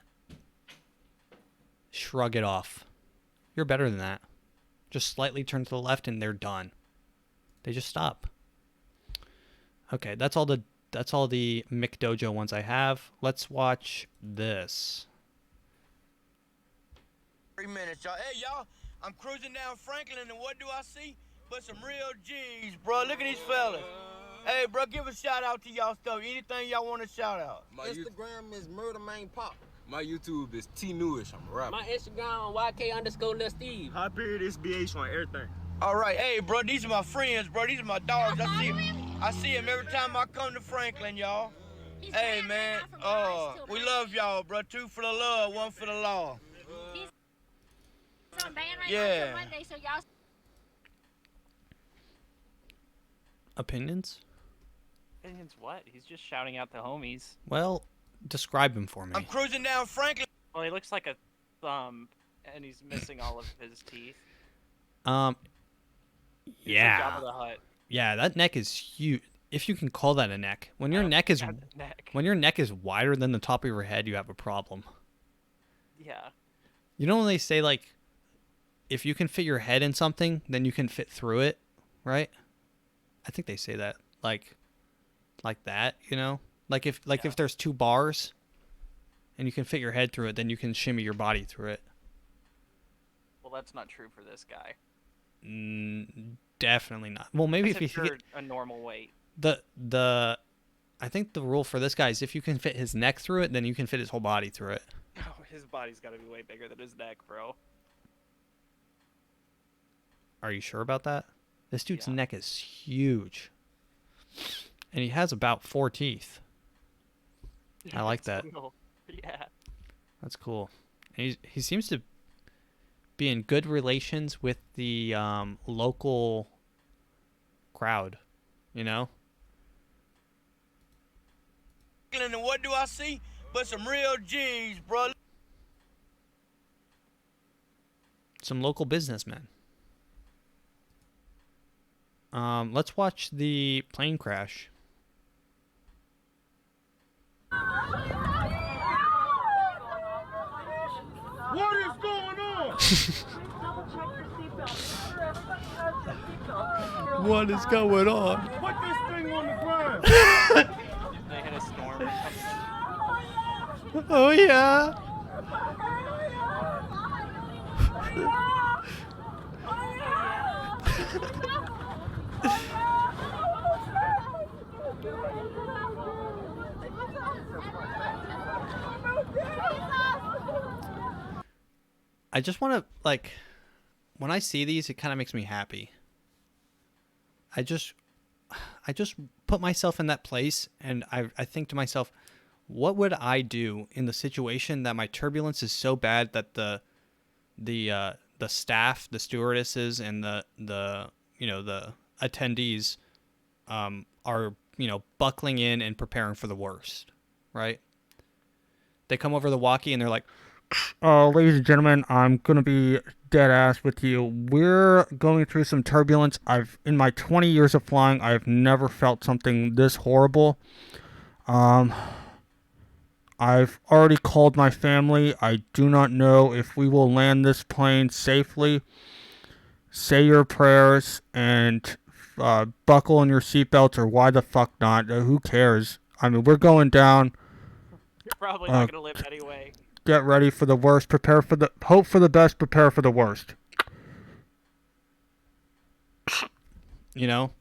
shrug it off. You're better than that. Just slightly turn to the left and they're done. They just stop. Okay, that's all the McDojo ones I have. Let's watch this. 3 minutes, y'all. Hey, y'all, I'm cruising down Franklin, and what do I see? But some real G's, bro. Look at these fellas. Hey, bro, give a shout out to y'all stuff. Anything y'all want to shout out? My Instagram is Murder Main Pop. My YouTube is T Newish. I'm a rapper. My Instagram, YK_Lil Steve. High period SBH on everything. All right, hey, bro, these are my friends, bro. These are my dogs. I see them every time I come to Franklin, y'all. Hey, man, we love y'all, bro. 2 for the love, 1 for the law. He's on band right Yeah. now till Monday, so y'all. Opinions? Opinions what? He's just shouting out the homies. Well, describe him for me. I'm cruising down Franklin. Well, he looks like a thumb, and he's missing all of his teeth. He's like Yeah. Jabba the Hutt. Yeah, that neck is huge. If you can call that a neck. When your neck is when your neck is wider than the top of your head, you have a problem. Yeah. You know when they say like if you can fit your head in something, then you can fit through it, right? I think they say that like that, you know? Like if there's 2 bars and you can fit your head through it, then you can shimmy your body through it. Well, that's not true for this guy. Definitely not. Well, maybe That's if you you're get a normal weight. I think the rule for this guy is if you can fit his neck through it, then you can fit his whole body through it. Oh, his body's got to be way bigger than his neck, bro. Are you sure about that? This dude's neck is huge. And he has about 4 teeth. I like that. Cool. Yeah. That's cool. And he seems to be in good relations with the local crowd, you know? And what do I see? But some real G's, bro. Some local businessmen. Let's watch the plane crash. What is going on? What is going on? Put this thing on the ground. They hit a storm or something. Oh yeah. I just want to, like, when I see these, it kind of makes me happy. I just put myself in that place, and I think to myself, what would I do in the situation that my turbulence is so bad that the staff, the stewardesses, and the attendees are buckling in and preparing for the worst, right? They come over the walkie and they're like, ladies and gentlemen, I'm going to be dead ass with you. We're going through some turbulence. In my 20 years of flying, I've never felt something this horrible. I've already called my family. I do not know if we will land this plane safely. Say your prayers and buckle in your seatbelts, or why the fuck not? Who cares? I mean, we're going down. You're probably not gonna live anyway. Get ready for the worst. Hope for the best. Prepare for the worst. You know?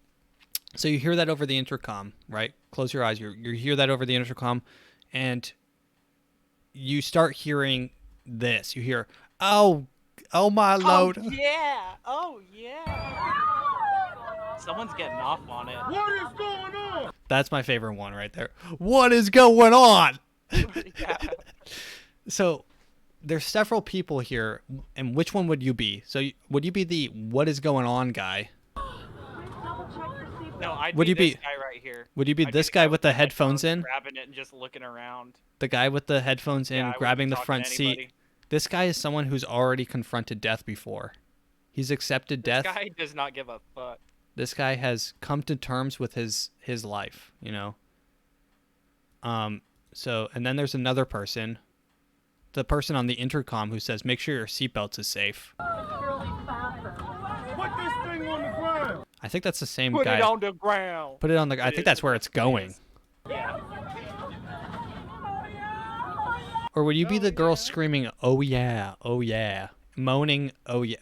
So you hear that over the intercom, right? Close your eyes. You hear that over the intercom, and you start hearing this. You hear, oh my load. Oh yeah. Someone's getting off on it. What is going on? That's my favorite one right there. What is going on? Yeah. So there's several people here, and which one would you be? So would you be the what is going on guy? No, I'd Would be you this be- guy right here. Would you be I'd this the guy with the headphones in? grabbing it and just looking around. The guy with the headphones in, Yeah, I wouldn't grabbing the talk to front seat. anybody. This guy is someone who's already confronted death before. He's accepted death. This guy does not give a fuck. This guy has come to terms with his life, you know. So, and then there's another person, the person on the intercom who says, "Make sure your seatbelts is safe." Put this thing on the ground. I think that's the same Put guy. it on the ground. Put it on the. I think that's where it's going. Yeah. Or would you be the girl screaming, "Oh yeah, oh yeah," moaning, "Oh yeah"?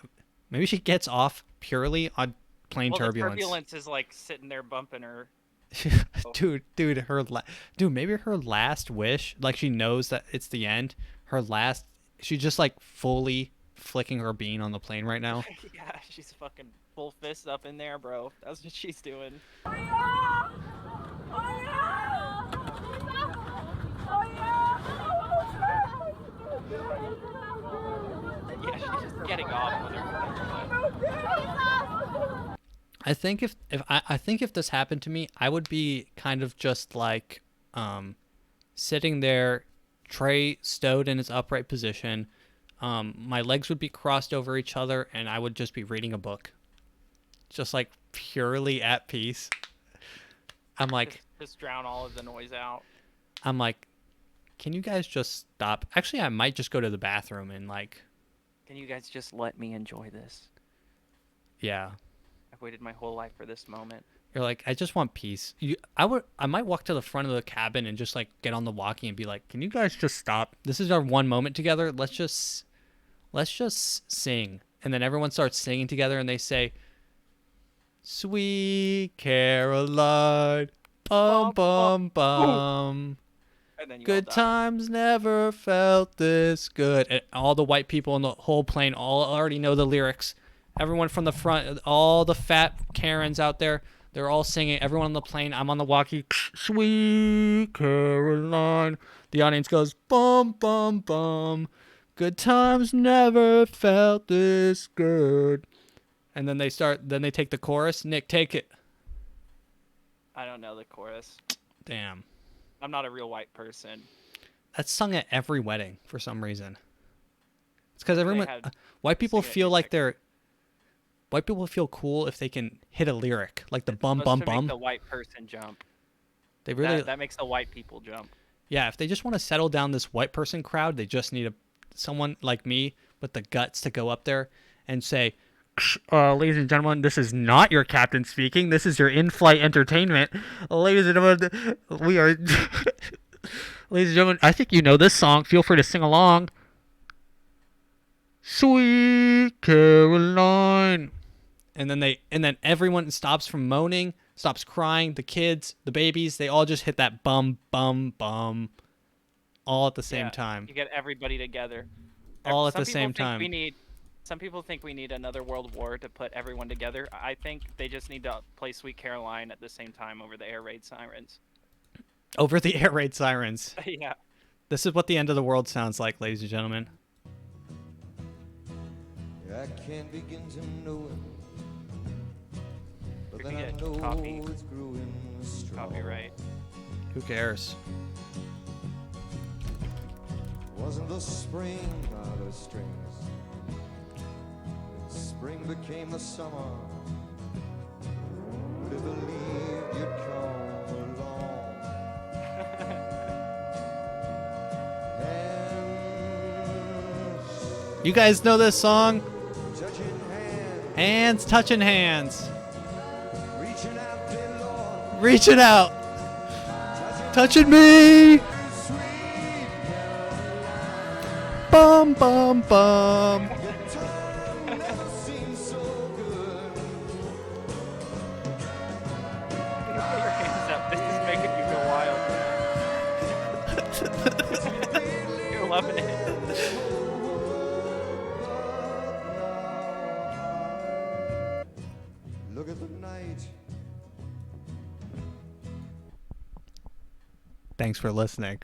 Maybe she gets off purely on plane Well, turbulence. the turbulence is like sitting there bumping her. dude, dude, maybe her last wish, like she knows that it's the end. She's just like fully flicking her bean on the plane right now. Yeah, she's fucking full fist up in there, bro. That's what she's doing. Yeah, she's just getting off with her. I think if this happened to me, I would be kind of just like sitting there, tray stowed in its upright position. My legs would be crossed over each other, and I would just be reading a book, just like purely at peace. I'm like, just drown all of the noise out. I'm like, can you guys just stop? Actually, I might just go to the bathroom and like. Can you guys just let me enjoy this? Yeah. I've waited my whole life for this moment. You're like, I just want peace. I might walk to the front of the cabin and just like get on the walkie and be like, can you guys just stop? This is our one moment together. Let's just sing. And then everyone starts singing together and they say, Sweet Caroline, bum bum bum. And then you Good times never felt this good. And all the white people in the whole plane all already know the lyrics. Everyone from the front, all the fat Karens out there, they're all singing. Everyone on the plane, I'm on the walkie. Sweet Caroline. The audience goes, bum, bum, bum. Good times never felt this good. And then they take the chorus. Nick, take it. I don't know the chorus. Damn. I'm not a real white person. That's sung at every wedding for some reason. It's because everyone, white people feel cool if they can hit a lyric like the bum bum bum. Make the white person jump. They really that makes the white people jump. Yeah, if they just want to settle down this white person crowd, they just need someone like me with the guts to go up there and say, ladies and gentlemen, this is not your captain speaking. This is your in-flight entertainment. Ladies and gentlemen, we are... Ladies and gentlemen, I think you know this song. Feel free to sing along. Sweet Caroline. And then everyone stops from moaning, stops crying. The kids, the babies, they all just hit that bum, bum, bum. All at the same time. You get everybody together. All at the same time. Some people think we need another world war to put everyone together. I think they just need to play Sweet Caroline at the same time over the air raid sirens. Over the air raid sirens. Yeah. This is what the end of the world sounds like, ladies and gentlemen. I can't begin to know it, but then I know it's growing strong. Copyright. Who cares? Wasn't the spring out of strings? Spring became the summer. Would have believed you'd come along. You guys know this song? Hands touching hands. Reaching out. Touching me. Bum bum bum. You're loving it. Look at the night. Thanks for listening.